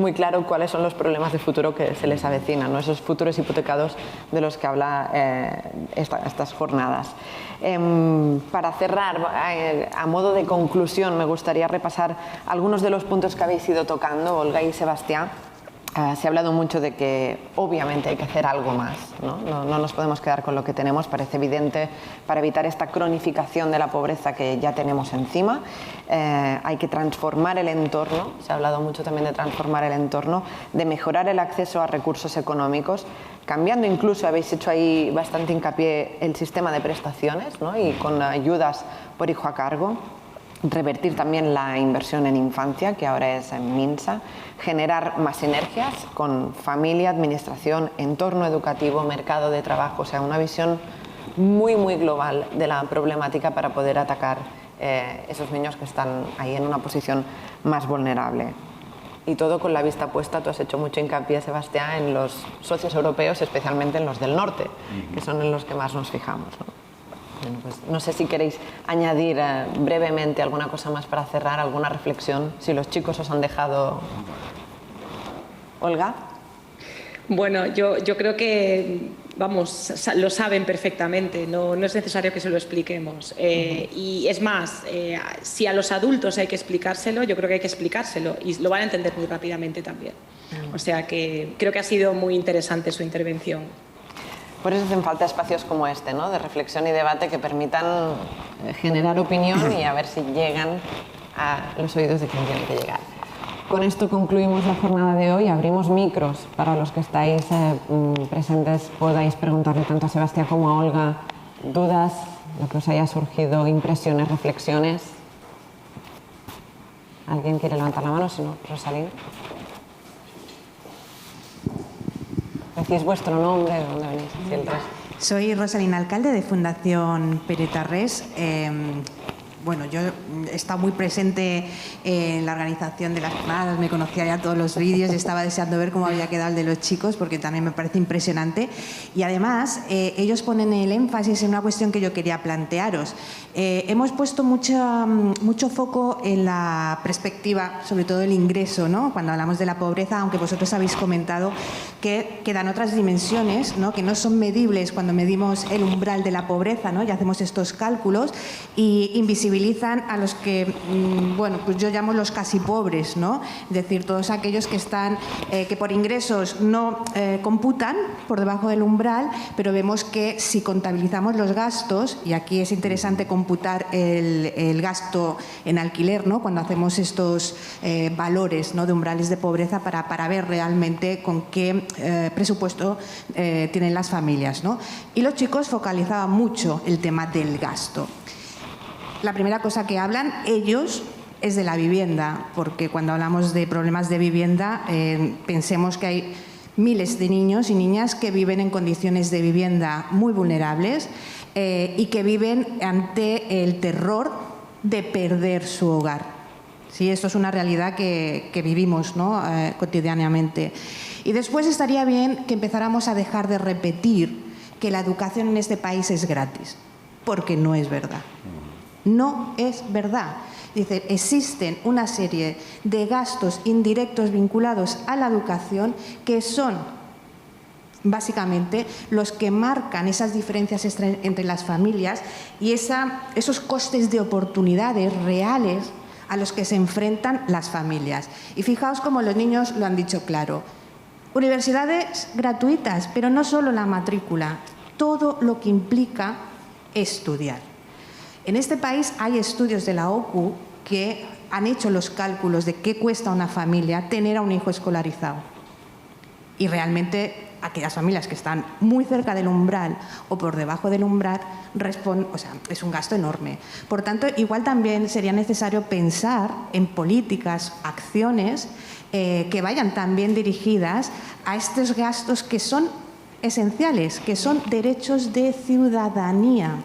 muy claro cuáles son los problemas de futuro que se les avecinan, ¿no? Esos futuros hipotecados de los que habla estas jornadas. Para cerrar, a modo de conclusión, me gustaría repasar algunos de los puntos que habéis ido tocando, Olga y Sebastián. Se ha hablado mucho de que obviamente hay que hacer algo más, ¿no? No nos podemos quedar con lo que tenemos, parece evidente, para evitar esta cronificación de la pobreza que ya tenemos encima. Hay que transformar el entorno, se ha hablado mucho también de transformar el entorno, de mejorar el acceso a recursos económicos, cambiando incluso, habéis hecho ahí bastante hincapié, el sistema de prestaciones, ¿no? Y con ayudas por hijo a cargo. Revertir también la inversión en infancia, que ahora es en MINSA, generar más sinergias con familia, administración, entorno educativo, mercado de trabajo, o sea, una visión muy, muy global de la problemática para poder atacar esos niños que están ahí en una posición más vulnerable. Y todo con la vista puesta, tú has hecho mucho hincapié, Sebastián, en los socios europeos, especialmente en los del norte, que son en los que más nos fijamos, ¿no? Bueno, pues no sé si queréis añadir brevemente alguna cosa más para cerrar, alguna reflexión, si los chicos os han dejado. Olga. Bueno, yo creo que, vamos, lo saben perfectamente, no es necesario que se lo expliquemos. Y es más, si a los adultos hay que explicárselo, yo creo que hay que explicárselo y lo van a entender muy rápidamente también. O sea que creo que ha sido muy interesante su intervención. Por eso hacen falta espacios como este, ¿no? De reflexión y debate que permitan generar opinión y a ver si llegan a los oídos de quien tiene que llegar. Con esto concluimos la jornada de hoy. Abrimos micros para los que estáis presentes. Podáis preguntarle tanto a Sebastián como a Olga dudas, lo que os haya surgido, impresiones, reflexiones. ¿Alguien quiere levantar la mano? Si no, Rosalín. Decís vuestro nombre, ¿de dónde venís? Sí, el Soy Rosalina, alcalde de Fundación Peretarres. Bueno, yo he estado muy presente en la organización de las jornadas, me conocía ya todos los vídeos y estaba deseando ver cómo había quedado el de los chicos porque también me parece impresionante. Y además, ellos ponen el énfasis en una cuestión que yo quería plantearos. Hemos puesto mucho foco en la perspectiva, sobre todo el ingreso, ¿no? Cuando hablamos de la pobreza, aunque vosotros habéis comentado que quedan otras dimensiones, ¿no? Que no son medibles cuando medimos el umbral de la pobreza, ¿no? Y hacemos estos cálculos y invisibilizan a los que, bueno, pues yo llamo los casi pobres, ¿no? Es decir, todos aquellos que están, que por ingresos no computan por debajo del umbral, pero vemos que si contabilizamos los gastos, y aquí es interesante computar el gasto en alquiler, ¿no? Cuando hacemos estos valores, ¿no? De umbrales de pobreza para ver realmente con qué presupuesto tienen las familias, ¿no? Y los chicos focalizaban mucho el tema del gasto. La primera cosa que hablan ellos es de la vivienda, porque cuando hablamos de problemas de vivienda, pensemos que hay miles de niños y niñas que viven en condiciones de vivienda muy vulnerables y que viven ante el terror de perder su hogar. Sí, esto es una realidad que vivimos, ¿no? Cotidianamente. Y después estaría bien que empezáramos a dejar de repetir que la educación en este país es gratis, porque no es verdad. No es verdad. Dice, existen una serie de gastos indirectos vinculados a la educación que son básicamente los que marcan esas diferencias entre las familias y esos costes de oportunidades reales a los que se enfrentan las familias. Y fijaos cómo los niños lo han dicho claro. Universidades gratuitas, pero no solo la matrícula, todo lo que implica estudiar. En este país hay estudios de la OCU que han hecho los cálculos de qué cuesta a una familia tener a un hijo escolarizado. Y realmente aquellas familias que están muy cerca del umbral o por debajo del umbral, es un gasto enorme. Por tanto, igual también sería necesario pensar en políticas, acciones que vayan también dirigidas a estos gastos que son esenciales, que son derechos de ciudadanía.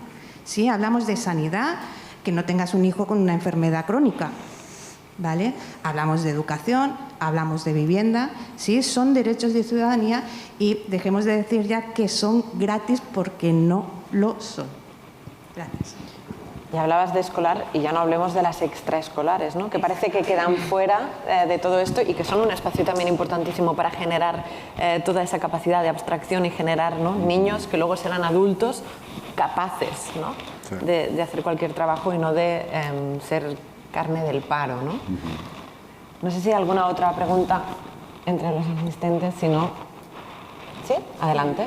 ¿Sí? Hablamos de sanidad, que no tengas un hijo con una enfermedad crónica, ¿vale? Hablamos de educación, hablamos de vivienda, ¿sí? Son derechos de ciudadanía y dejemos de decir ya que son gratis porque no lo son. Gracias. Y hablabas de escolar y ya no hablemos de las extraescolares, ¿no? Que parece que quedan fuera de todo esto y que son un espacio también importantísimo para generar toda esa capacidad de abstracción y generar, ¿no?, niños que luego serán adultos capaces, ¿no?, sí, de hacer cualquier trabajo y no de ser carne del paro, ¿no? No sé si hay alguna otra pregunta entre los asistentes, si no... ¿Sí? Adelante.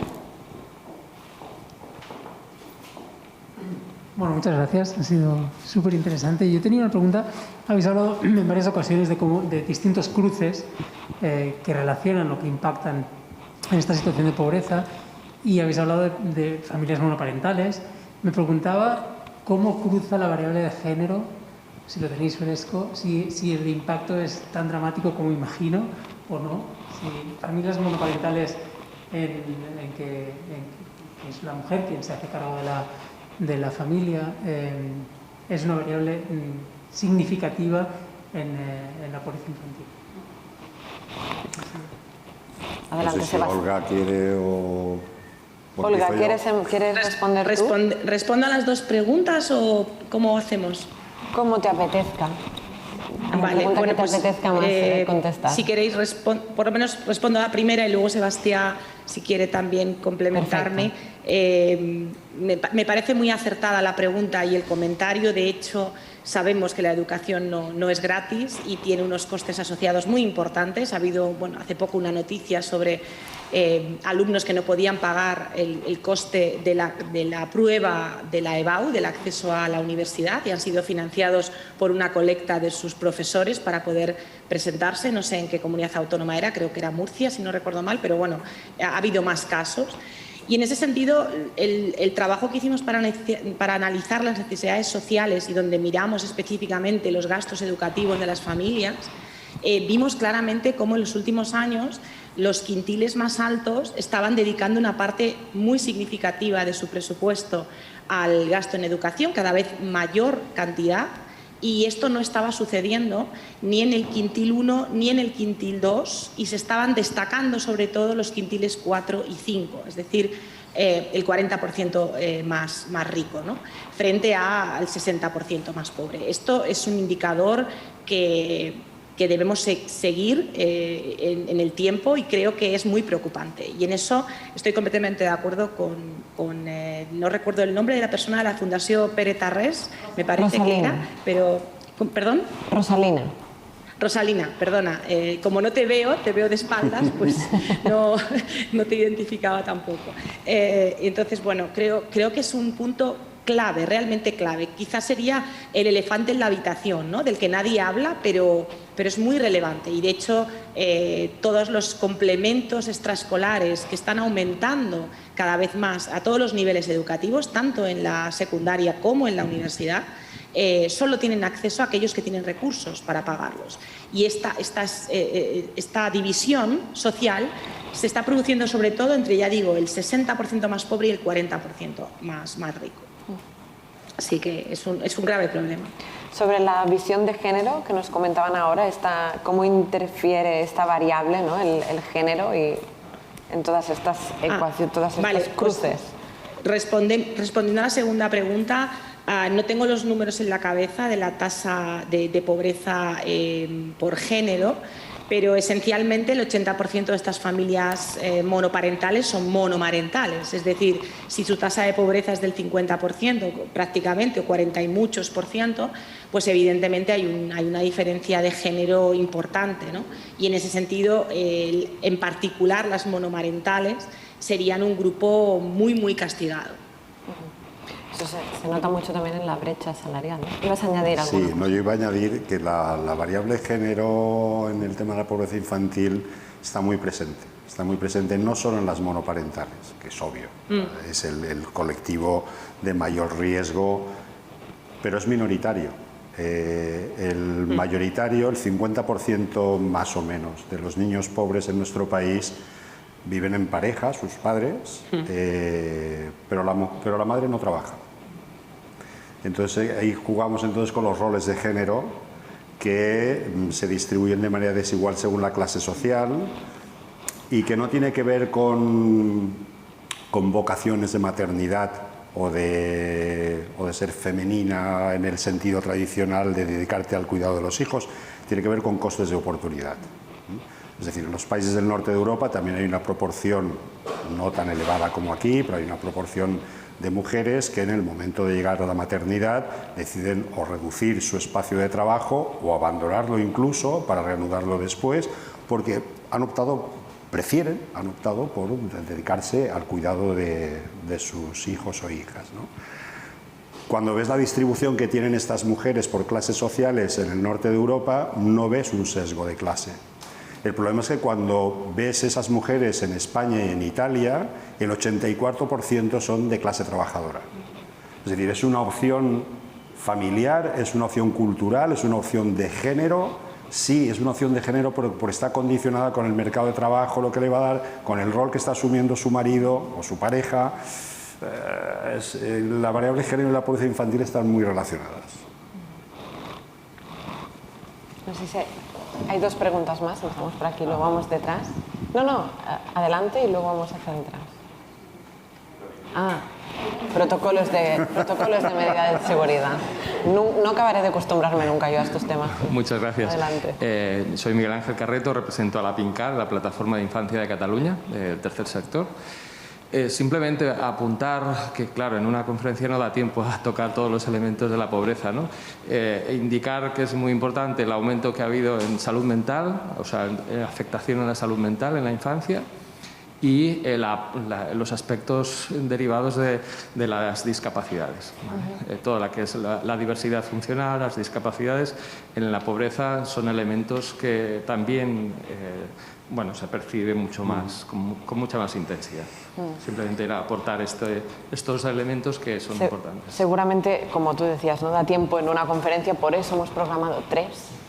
Bueno, muchas gracias. Ha sido súper interesante. Yo tenía una pregunta. Habéis hablado en varias ocasiones de distintos cruces que relacionan o que impactan en esta situación de pobreza y habéis hablado de familias monoparentales. Me preguntaba cómo cruza la variable de género, si lo tenéis fresco, si el impacto es tan dramático como imagino o no. Si familias monoparentales en que es la mujer quien se hace cargo de la familia, es una variable significativa en la pobreza infantil. Adelante, no sé si Olga quiere o... Olga, ¿quieres responder tú? ¿Respondo a las dos preguntas o cómo hacemos? Como te apetezca. Vale, bueno, que te apetezca más contestar. Si queréis, por lo menos respondo a la primera y luego Sebastián, si quiere también complementarme. Me parece muy acertada la pregunta y el comentario. De hecho, sabemos que la educación no es gratis y tiene unos costes asociados muy importantes. Ha habido, hace poco una noticia sobre alumnos que no podían pagar el coste de la prueba de la EBAU, del acceso a la universidad, y han sido financiados por una colecta de sus profesores para poder presentarse. No sé en qué comunidad autónoma era, creo que era Murcia, si no recuerdo mal, pero bueno, ha habido más casos. Y en ese sentido, el trabajo que hicimos para analizar las necesidades sociales y donde miramos específicamente los gastos educativos de las familias, vimos claramente cómo en los últimos años los quintiles más altos estaban dedicando una parte muy significativa de su presupuesto al gasto en educación, cada vez mayor cantidad, y esto no estaba sucediendo ni en el quintil 1 ni en el quintil 2 y se estaban destacando sobre todo los quintiles 4 y 5, es decir, el 40% más rico, ¿no?, frente al 60% más pobre. Esto es un indicador que debemos seguir en el tiempo y creo que es muy preocupante. Y en eso estoy completamente de acuerdo con no recuerdo el nombre de la persona de la Fundación Pere Tarrés, me parece Rosalina. Que era, pero... ¿Perdón? Rosalina, perdona. Como no te veo de espaldas, pues no te identificaba tampoco. Entonces, bueno, creo que es un punto clave, realmente clave. Quizás sería el elefante en la habitación, ¿no?, del que nadie habla, pero es muy relevante. Y de hecho, todos los complementos extraescolares que están aumentando cada vez más a todos los niveles educativos, tanto en la secundaria como en la universidad, solo tienen acceso a aquellos que tienen recursos para pagarlos. Y esta división social se está produciendo sobre todo entre, ya digo, el 60% más pobre y el 40% más rico. Así que es un grave problema. Sobre la visión de género que nos comentaban ahora, ¿cómo interfiere esta variable, ¿no?, el género y en todas estas ecuaciones, todas estas cruces? Pues, respondiendo a la segunda pregunta, no tengo los números en la cabeza de la tasa de pobreza por género, pero esencialmente el 80% de estas familias monoparentales son monomarentales, es decir, si su tasa de pobreza es del 50% prácticamente o 40 y muchos %, pues evidentemente hay una diferencia de género importante, ¿no? Y en ese sentido, en particular las monomarentales serían un grupo muy, muy castigado. Eso se nota mucho también en la brecha salarial, ¿no? ¿Ibas a añadir algo? Sí, no, yo iba a añadir que la variable género en el tema de la pobreza infantil está muy presente. Está muy presente no solo en las monoparentales, que es obvio, es el colectivo de mayor riesgo, pero es minoritario. El mayoritario, el 50% más o menos de los niños pobres en nuestro país viven en pareja, sus padres, pero la madre no trabaja. Entonces ahí jugamos entonces con los roles de género que se distribuyen de manera desigual según la clase social y que no tiene que ver con vocaciones de maternidad o de ser femenina en el sentido tradicional de dedicarte al cuidado de los hijos, tiene que ver con costes de oportunidad. Es decir, en los países del norte de Europa también hay una proporción, no tan elevada como aquí, pero hay una proporción de mujeres que en el momento de llegar a la maternidad deciden o reducir su espacio de trabajo o abandonarlo incluso para reanudarlo después, porque han optado por dedicarse al cuidado de sus hijos o hijas, ¿no? Cuando ves la distribución que tienen estas mujeres por clases sociales en el norte de Europa, no ves un sesgo de clase. El problema es que cuando ves esas mujeres en España y en Italia, el 84% son de clase trabajadora. Es decir, es una opción familiar, es una opción cultural, es una opción de género. Sí, es una opción de género por estar condicionada con el mercado de trabajo, lo que le va a dar, con el rol que está asumiendo su marido o su pareja. La variable género y la pobreza infantil están muy relacionadas. No sé si hay dos preguntas más, empezamos por aquí, luego vamos detrás. No, adelante y luego vamos hacia atrás. Protocolos de medida de seguridad. No acabaré de acostumbrarme nunca yo a estos temas. Muchas gracias. Adelante. Soy Miguel Ángel Carreto, represento a la PINCAR, la Plataforma de Infancia de Cataluña, del tercer sector. Simplemente apuntar que, claro, en una conferencia no da tiempo a tocar todos los elementos de la pobreza, ¿no? Indicar que es muy importante el aumento que ha habido en salud mental, o sea, afectación en la salud mental en la infancia, y los aspectos derivados de las discapacidades. Toda la que es la diversidad funcional, las discapacidades en la pobreza son elementos que también se percibe mucho más, con mucha más intensidad. Simplemente era aportar estos elementos que son importantes. Seguramente, como tú decías, no da tiempo en una conferencia, por eso hemos programado 3.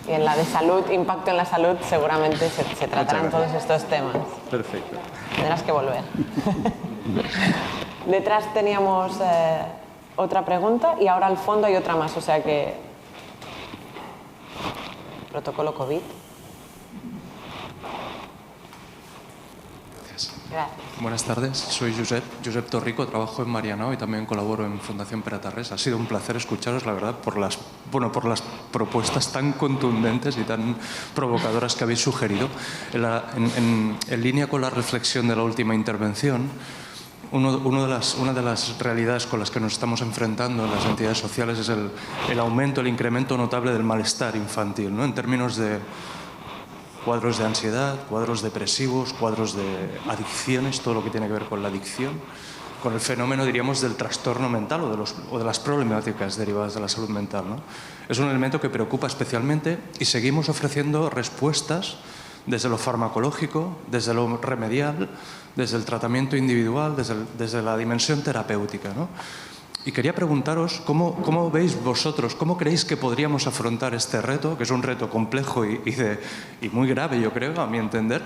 Y en la de salud, impacto en la salud, seguramente se tratarán todos estos temas. Perfecto. Tendrás que volver. Detrás teníamos otra pregunta y ahora al fondo hay otra más, o sea que... Protocolo COVID. Gracias. Buenas tardes, soy Josep Torrico, trabajo en Marianao y también colaboro en Fundación Pere-Tarrés. Ha sido un placer escucharos, la verdad, por las propuestas tan contundentes y tan provocadoras que habéis sugerido. En línea con la reflexión de la última intervención, una de las realidades con las que nos estamos enfrentando en las entidades sociales es el aumento, el incremento notable del malestar infantil, ¿no? En términos de cuadros de ansiedad, cuadros depresivos, cuadros de adicciones, todo lo que tiene que ver con la adicción, con el fenómeno, diríamos, del trastorno mental o de las problemáticas derivadas de la salud mental, ¿no? Es un elemento que preocupa especialmente y seguimos ofreciendo respuestas desde lo farmacológico, desde lo remedial, desde el tratamiento individual, desde la dimensión terapéutica, ¿no? Y quería preguntaros cómo veis vosotros, cómo creéis que podríamos afrontar este reto, que es un reto complejo y muy grave, yo creo, a mi entender,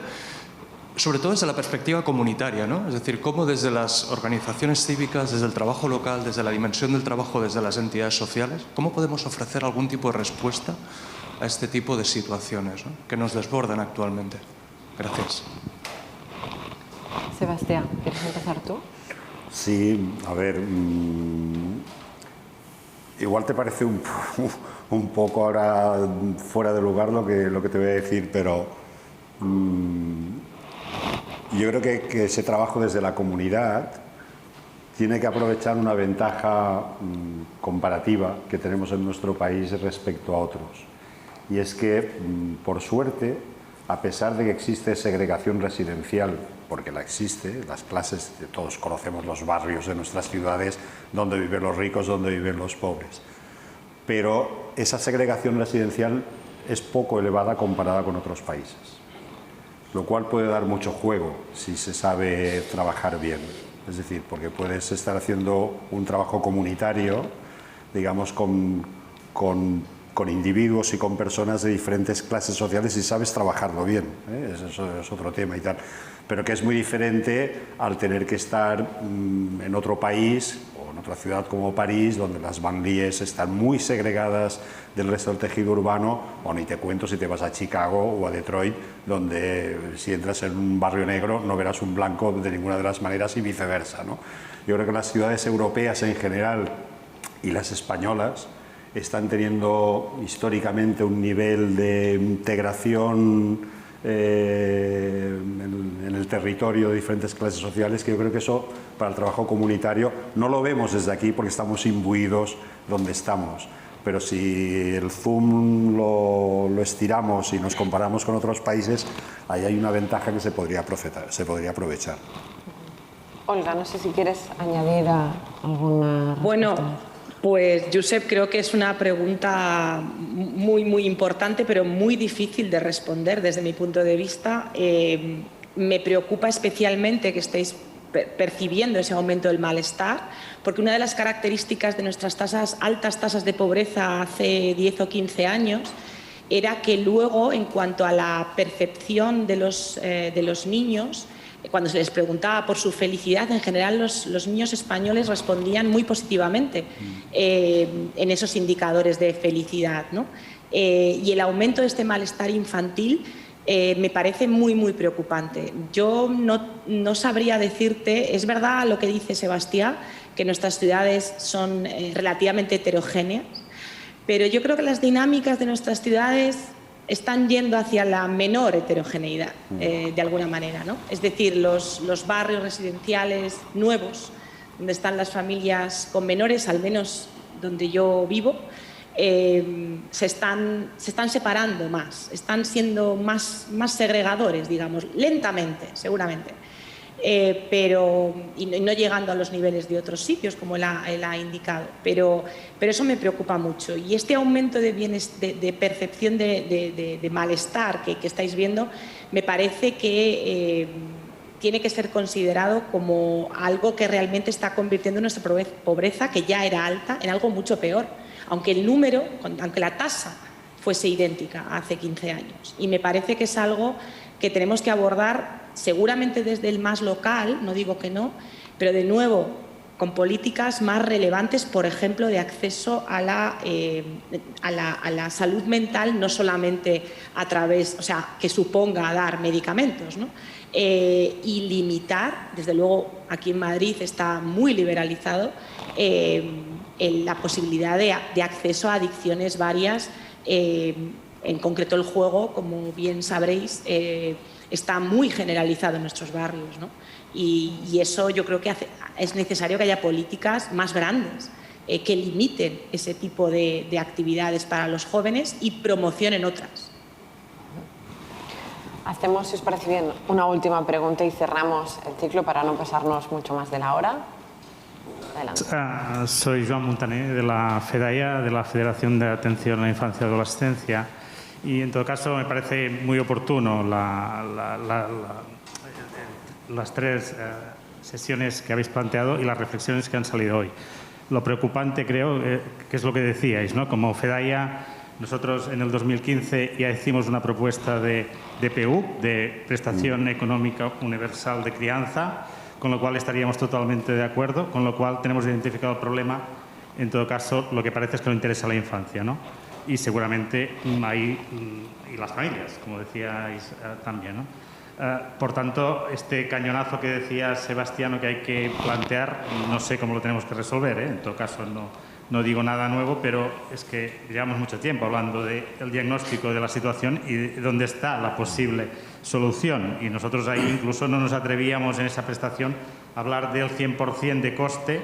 sobre todo desde la perspectiva comunitaria, ¿no? Es decir, cómo desde las organizaciones cívicas, desde el trabajo local, desde la dimensión del trabajo, desde las entidades sociales, cómo podemos ofrecer algún tipo de respuesta a este tipo de situaciones, ¿no?, que nos desbordan actualmente. Gracias. Sebastián, ¿quieres empezar tú? Sí, a ver, igual te parece un poco ahora fuera de lugar lo que te voy a decir, pero yo creo que ese trabajo desde la comunidad tiene que aprovechar una ventaja comparativa que tenemos en nuestro país respecto a otros. Y es que, por suerte, a pesar de que existe segregación residencial porque la existe, las clases, todos conocemos los barrios de nuestras ciudades, donde viven los ricos, donde viven los pobres. Pero esa segregación residencial es poco elevada comparada con otros países, lo cual puede dar mucho juego si se sabe trabajar bien. Es decir, porque puedes estar haciendo un trabajo comunitario, digamos, con individuos y con personas de diferentes clases sociales y sabes trabajarlo bien, ¿eh? Eso es otro tema y tal. Pero que es muy diferente al tener que estar en otro país o en otra ciudad como París, donde las banlieues están muy segregadas del resto del tejido urbano, o ni te cuento si te vas a Chicago o a Detroit, donde si entras en un barrio negro no verás un blanco de ninguna de las maneras y viceversa, ¿no? Yo creo que las ciudades europeas en general y las españolas están teniendo históricamente un nivel de integración en el territorio de diferentes clases sociales, que yo creo que eso para el trabajo comunitario no lo vemos desde aquí porque estamos imbuidos donde estamos, pero si el zoom lo estiramos y nos comparamos con otros países, ahí hay una ventaja que se podría aprovechar. Olga, no sé si quieres añadir alguna respuesta. Bueno, pues Josep, creo que es una pregunta muy importante, pero muy difícil de responder desde mi punto de vista. Me preocupa especialmente que estéis percibiendo ese aumento del malestar, porque una de las características de nuestras altas tasas de pobreza hace 10 o 15 años era que luego, en cuanto a la percepción de los niños, cuando se les preguntaba por su felicidad, en general los niños españoles respondían muy positivamente en esos indicadores de felicidad, ¿no? Y el aumento de este malestar infantil me parece muy preocupante. Yo no sabría decirte, es verdad lo que dice Sebastián, que nuestras ciudades son relativamente heterogéneas, pero yo creo que las dinámicas de nuestras ciudades están yendo hacia la menor heterogeneidad, de alguna manera, ¿no? Es decir, los barrios residenciales nuevos, donde están las familias con menores, al menos donde yo vivo, se están separando más, están siendo más segregadores, digamos, lentamente, seguramente. Pero no llegando a los niveles de otros sitios, como él ha indicado, pero eso me preocupa mucho. Y este aumento de percepción de malestar que estáis viendo, me parece que tiene que ser considerado como algo que realmente está convirtiendo nuestra pobreza, que ya era alta, en algo mucho peor, aunque la tasa fuese idéntica hace 15 años. Y me parece que es algo que tenemos que abordar seguramente desde el más local, no digo que no, pero de nuevo con políticas más relevantes, por ejemplo, de acceso a la salud mental, no solamente a través, o sea, que suponga dar medicamentos, ¿no? Y limitar, desde luego aquí en Madrid está muy liberalizado, la posibilidad de acceso a adicciones varias, en concreto el juego, como bien sabréis, está muy generalizado en nuestros barrios, ¿no? Y eso yo creo que es necesario que haya políticas más grandes que limiten ese tipo de actividades para los jóvenes y promocionen otras. Hacemos, si os parece bien, una última pregunta y cerramos el ciclo para no pasarnos mucho más de la hora. Adelante. Soy Joan Montaner, de la FEDAIA, de la Federación de Atención a la Infancia y Adolescencia. Y en todo caso me parece muy oportuno las tres sesiones que habéis planteado y las reflexiones que han salido hoy. Lo preocupante creo que es lo que decíais, ¿no? Como FEDAIA, nosotros en el 2015 ya hicimos una propuesta de PU, de Prestación Económica Universal de Crianza, con lo cual estaríamos totalmente de acuerdo, con lo cual tenemos identificado el problema. En todo caso, lo que parece es que no interesa a la infancia, ¿no? Y seguramente ahí, y las familias, como decíais también, ¿no? Por tanto, este cañonazo que decía Sebastián que hay que plantear, no sé cómo lo tenemos que resolver, ¿eh? En todo caso, no digo nada nuevo, pero es que llevamos mucho tiempo hablando del diagnóstico de la situación y de dónde está la posible solución. Y nosotros ahí incluso no nos atrevíamos en esa prestación a hablar del 100% de coste,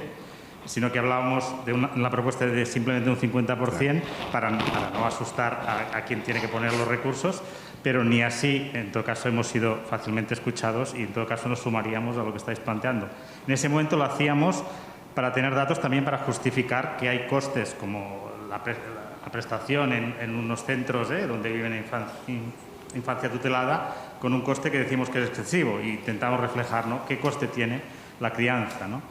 sino que hablábamos en la propuesta de simplemente un 50% para no asustar a quien tiene que poner los recursos, pero ni así, en todo caso, hemos sido fácilmente escuchados y en todo caso nos sumaríamos a lo que estáis planteando. En ese momento lo hacíamos para tener datos también para justificar que hay costes como la prestación en unos centros donde viven infancia tutelada, con un coste que decimos que es excesivo y intentamos reflejar, ¿no?, qué coste tiene la crianza, ¿no?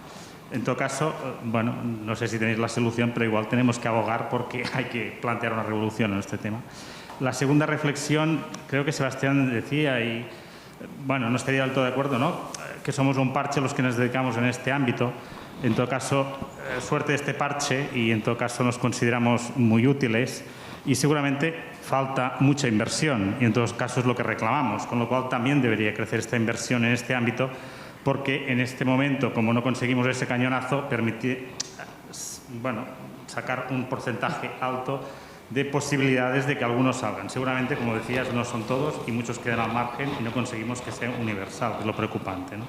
En todo caso, bueno, no sé si tenéis la solución, pero igual tenemos que abogar porque hay que plantear una revolución en este tema. La segunda reflexión, creo que Sebastián decía, y bueno, no estaría del todo de acuerdo, ¿no?, que somos un parche los que nos dedicamos en este ámbito. En todo caso, suerte de este parche y en todo caso nos consideramos muy útiles y seguramente falta mucha inversión y en todos casos es lo que reclamamos, con lo cual también debería crecer esta inversión en este ámbito porque en este momento, como no conseguimos ese cañonazo, permite sacar un porcentaje alto de posibilidades de que algunos salgan. Seguramente, como decías, no son todos y muchos quedan al margen y no conseguimos que sea universal, que es lo preocupante, ¿no?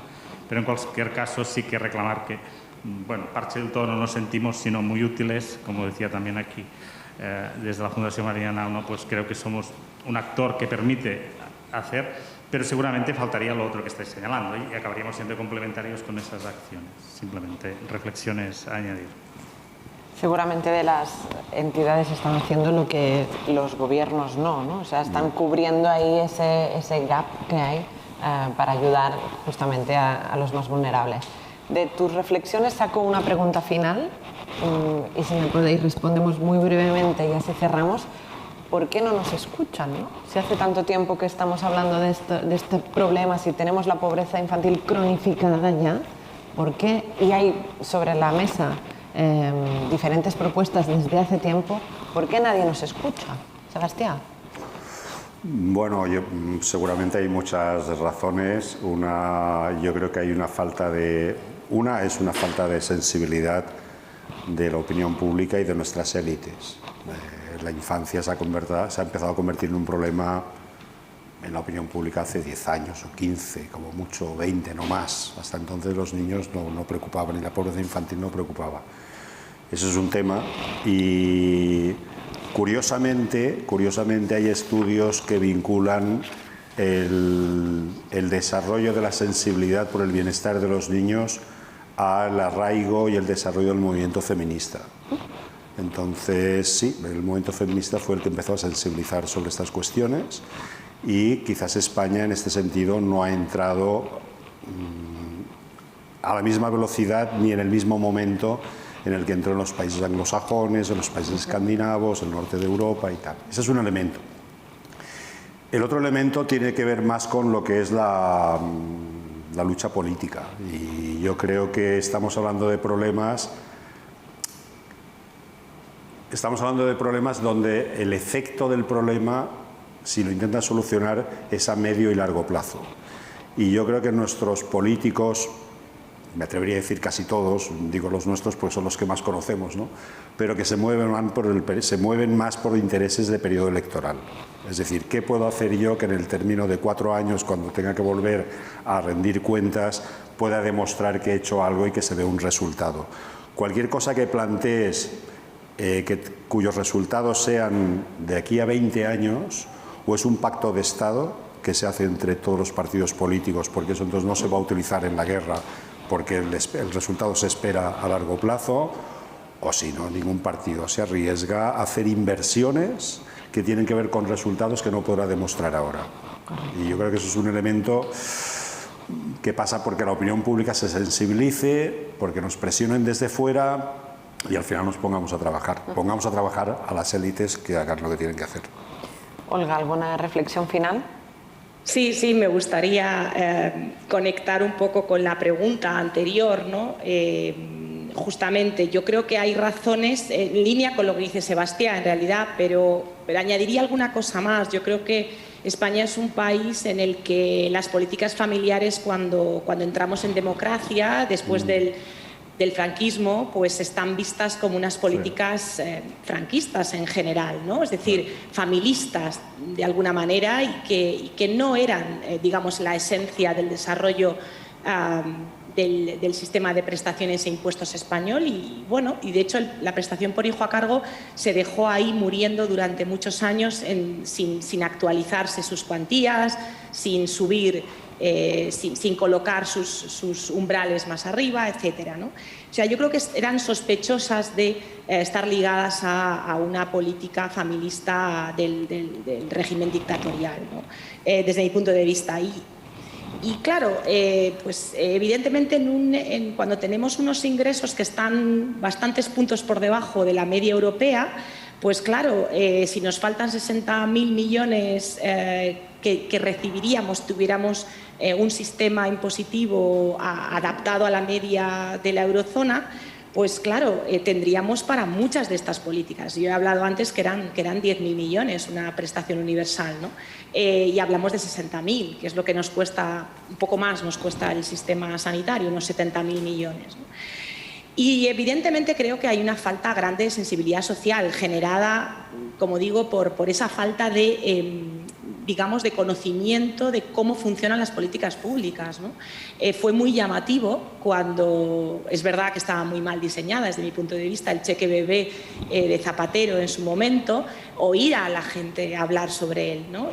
Pero en cualquier caso sí que reclamar que, bueno, parche del todo no nos sentimos, sino muy útiles, como decía también aquí desde la Fundación Mariana, ¿no? Pues creo que somos un actor que permite hacer, pero seguramente faltaría lo otro que estáis señalando y acabaríamos siendo complementarios con esas acciones. Simplemente reflexiones a añadir. Seguramente de las entidades están haciendo lo que los gobiernos no, o sea, están cubriendo ahí ese gap que hay para ayudar justamente a los más vulnerables. De tus reflexiones saco una pregunta final y si me podéis respondemos muy brevemente y así cerramos. ¿Por qué no nos escuchan, no? Si hace tanto tiempo que estamos hablando de este problema, si tenemos la pobreza infantil cronificada ya, ¿por qué? Y hay sobre la mesa diferentes propuestas desde hace tiempo, ¿por qué nadie nos escucha? Sebastián. Bueno, seguramente hay muchas razones. Yo creo que hay una falta de sensibilidad de la opinión pública y de nuestras élites. La infancia se ha empezado a convertir en un problema en la opinión pública hace 10 años o 15, como mucho 20, no más. Hasta entonces los niños no preocupaban y la pobreza infantil no preocupaba. Eso es un tema y curiosamente hay estudios que vinculan el desarrollo de la sensibilidad por el bienestar de los niños al arraigo y el desarrollo del movimiento feminista. Entonces, sí, el movimiento feminista fue el que empezó a sensibilizar sobre estas cuestiones y quizás España en este sentido no ha entrado a la misma velocidad ni en el mismo momento en el que entró en los países anglosajones, en los países escandinavos, el norte de Europa y tal. Ese es un elemento. El otro elemento tiene que ver más con lo que es la lucha política y yo creo que estamos hablando de problemas donde el efecto del problema, si lo intentan solucionar, es a medio y largo plazo. Y yo creo que nuestros políticos, me atrevería a decir casi todos, digo los nuestros porque son los que más conocemos, ¿no?, pero que se mueven más por intereses de periodo electoral. Es decir, ¿qué puedo hacer yo que en el término de 4 años, cuando tenga que volver a rendir cuentas, pueda demostrar que he hecho algo y que se ve un resultado? Cualquier cosa que plantees cuyos resultados sean de aquí a 20 años, o es un pacto de Estado que se hace entre todos los partidos políticos, porque eso entonces no se va a utilizar en la guerra, porque el resultado se espera a largo plazo, o si no, ningún partido se arriesga a hacer inversiones que tienen que ver con resultados que no podrá demostrar ahora. Y yo creo que eso es un elemento que pasa porque la opinión pública se sensibilice, porque nos presionen desde fuera y al final nos pongamos a trabajar. Pongamos a trabajar a las élites que hagan lo que tienen que hacer. Olga, ¿alguna reflexión final? Sí, me gustaría conectar un poco con la pregunta anterior, ¿no? Justamente, yo creo que hay razones en línea con lo que dice Sebastián, en realidad, pero añadiría alguna cosa más. Yo creo que España es un país en el que las políticas familiares, cuando entramos en democracia, después del franquismo, pues están vistas como unas políticas franquistas en general, ¿no? Es decir, familistas de alguna manera y que no eran, digamos, la esencia del desarrollo del sistema de prestaciones e impuestos español y bueno, y de hecho la prestación por hijo a cargo se dejó ahí muriendo durante muchos años sin actualizarse sus cuantías, sin subir, sin colocar sus umbrales más arriba, etcétera, ¿no? O sea, yo creo que eran sospechosas de estar ligadas a una política familista del régimen dictatorial, ¿no? Desde mi punto de vista. Y claro, pues evidentemente cuando tenemos unos ingresos que están bastantes puntos por debajo de la media europea, pues claro, si nos faltan 60.000 millones que recibiríamos, tuviéramos un sistema impositivo adaptado a la media de la eurozona, pues claro, tendríamos para muchas de estas políticas. Yo he hablado antes que eran 10.000 millones una prestación universal, ¿no? Y hablamos de 60.000, que es lo que nos cuesta, un poco más nos cuesta el sistema sanitario, unos 70.000 millones, ¿no? Y evidentemente creo que hay una falta grande de sensibilidad social generada, como digo, por esa falta de, digamos, de conocimiento de cómo funcionan las políticas públicas, ¿no? Fue muy llamativo cuando, es verdad que estaba muy mal diseñada desde mi punto de vista, el cheque bebé de Zapatero en su momento, oír a la gente hablar sobre él, ¿no?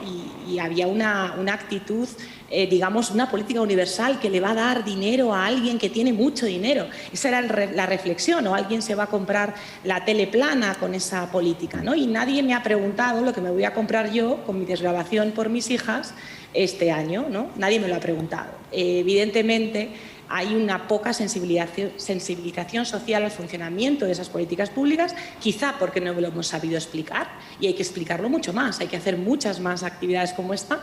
Y había una actitud, digamos, una política universal que le va a dar dinero a alguien que tiene mucho dinero. Esa era la reflexión, o alguien se va a comprar la tele plana con esa política, ¿no? Y nadie me ha preguntado lo que me voy a comprar yo con mi desgravación por mis hijas este año, ¿no? Nadie me lo ha preguntado. Evidentemente hay una poca sensibilización social al funcionamiento de esas políticas públicas, quizá porque no lo hemos sabido explicar, y hay que explicarlo mucho más, hay que hacer muchas más actividades como esta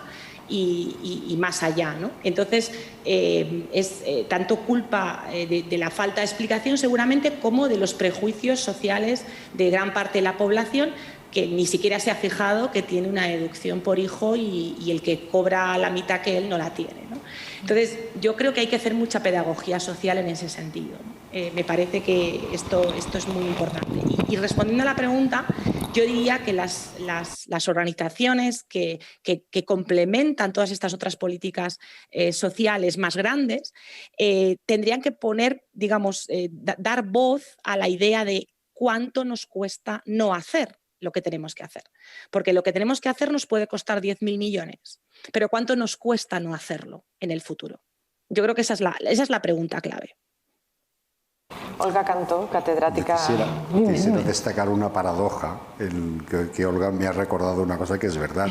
y más allá, ¿no? Entonces, es tanto culpa de la falta de explicación seguramente como de los prejuicios sociales de gran parte de la población, que ni siquiera se ha fijado que tiene una deducción por hijo y el que cobra la mitad que él no la tiene, ¿no? Entonces, yo creo que hay que hacer mucha pedagogía social en ese sentido, ¿no? Me parece que esto es muy importante. Y respondiendo a la pregunta, yo diría que las organizaciones que complementan todas estas otras políticas sociales más grandes tendrían que poner, digamos, dar voz a la idea de cuánto nos cuesta no hacer lo que tenemos que hacer. Porque lo que tenemos que hacer nos puede costar 10.000 millones, pero ¿cuánto nos cuesta no hacerlo en el futuro? Yo creo que esa es la pregunta clave. Olga Cantó, catedrática... Quisiera destacar una paradoja, que Olga me ha recordado una cosa que es verdad.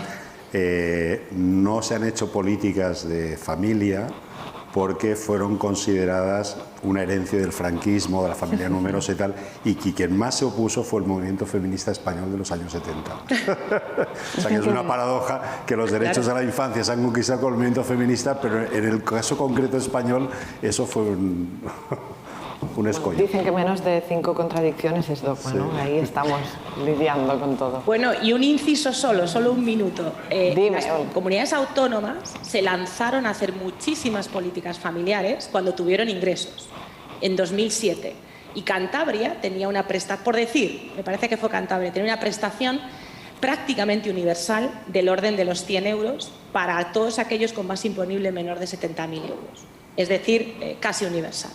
No se han hecho políticas de familia porque fueron consideradas una herencia del franquismo, de la familia numerosa y tal, y quien más se opuso fue el movimiento feminista español de los años 70. O sea que es una paradoja que los derechos de la infancia se han conquistado con el movimiento feminista, pero en el caso concreto español eso fue un escollo. Dicen que menos de 5 contradicciones es dogma, sí, ¿no? Ahí estamos lidiando con todo. Bueno, y un inciso solo un minuto. Las comunidades autónomas se lanzaron a hacer muchísimas políticas familiares cuando tuvieron ingresos, en 2007. Y Cantabria tenía una prestación, por decir, me parece que fue Cantabria, tenía una prestación prácticamente universal del orden de los 100 euros para todos aquellos con base imponible menor de 70.000 euros. Es decir, casi universal.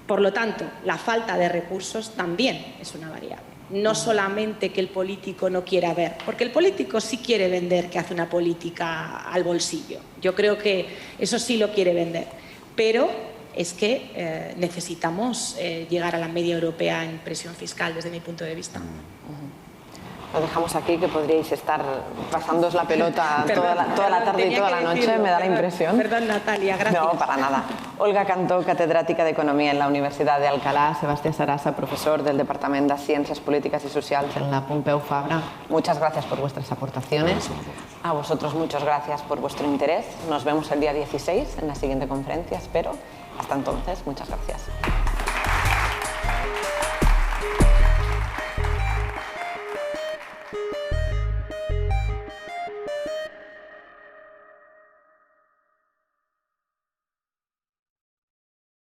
Por lo tanto, la falta de recursos también es una variable. No solamente que el político no quiera ver, porque el político sí quiere vender que hace una política al bolsillo. Yo creo que eso sí lo quiere vender. Pero es que necesitamos llegar a la media europea en presión fiscal desde mi punto de vista. Lo dejamos aquí, que podríais estar pasándoos la pelota toda la tarde y toda la noche, me da la impresión. Perdón, Natalia, gracias. No, para nada. Olga Cantó, catedràtica d'Economia en la Universitat d'Alcalá, Sebastià Sarasa, profesor del Departamento de Ciencias Políticas y Sociales en la Pompeu Fabra. Muchas gracias por vuestras aportaciones. A vosotros muchas gracias por vuestro interés. Nos vemos el día 16 en la siguiente conferencia, espero. Hasta entonces, muchas gracias.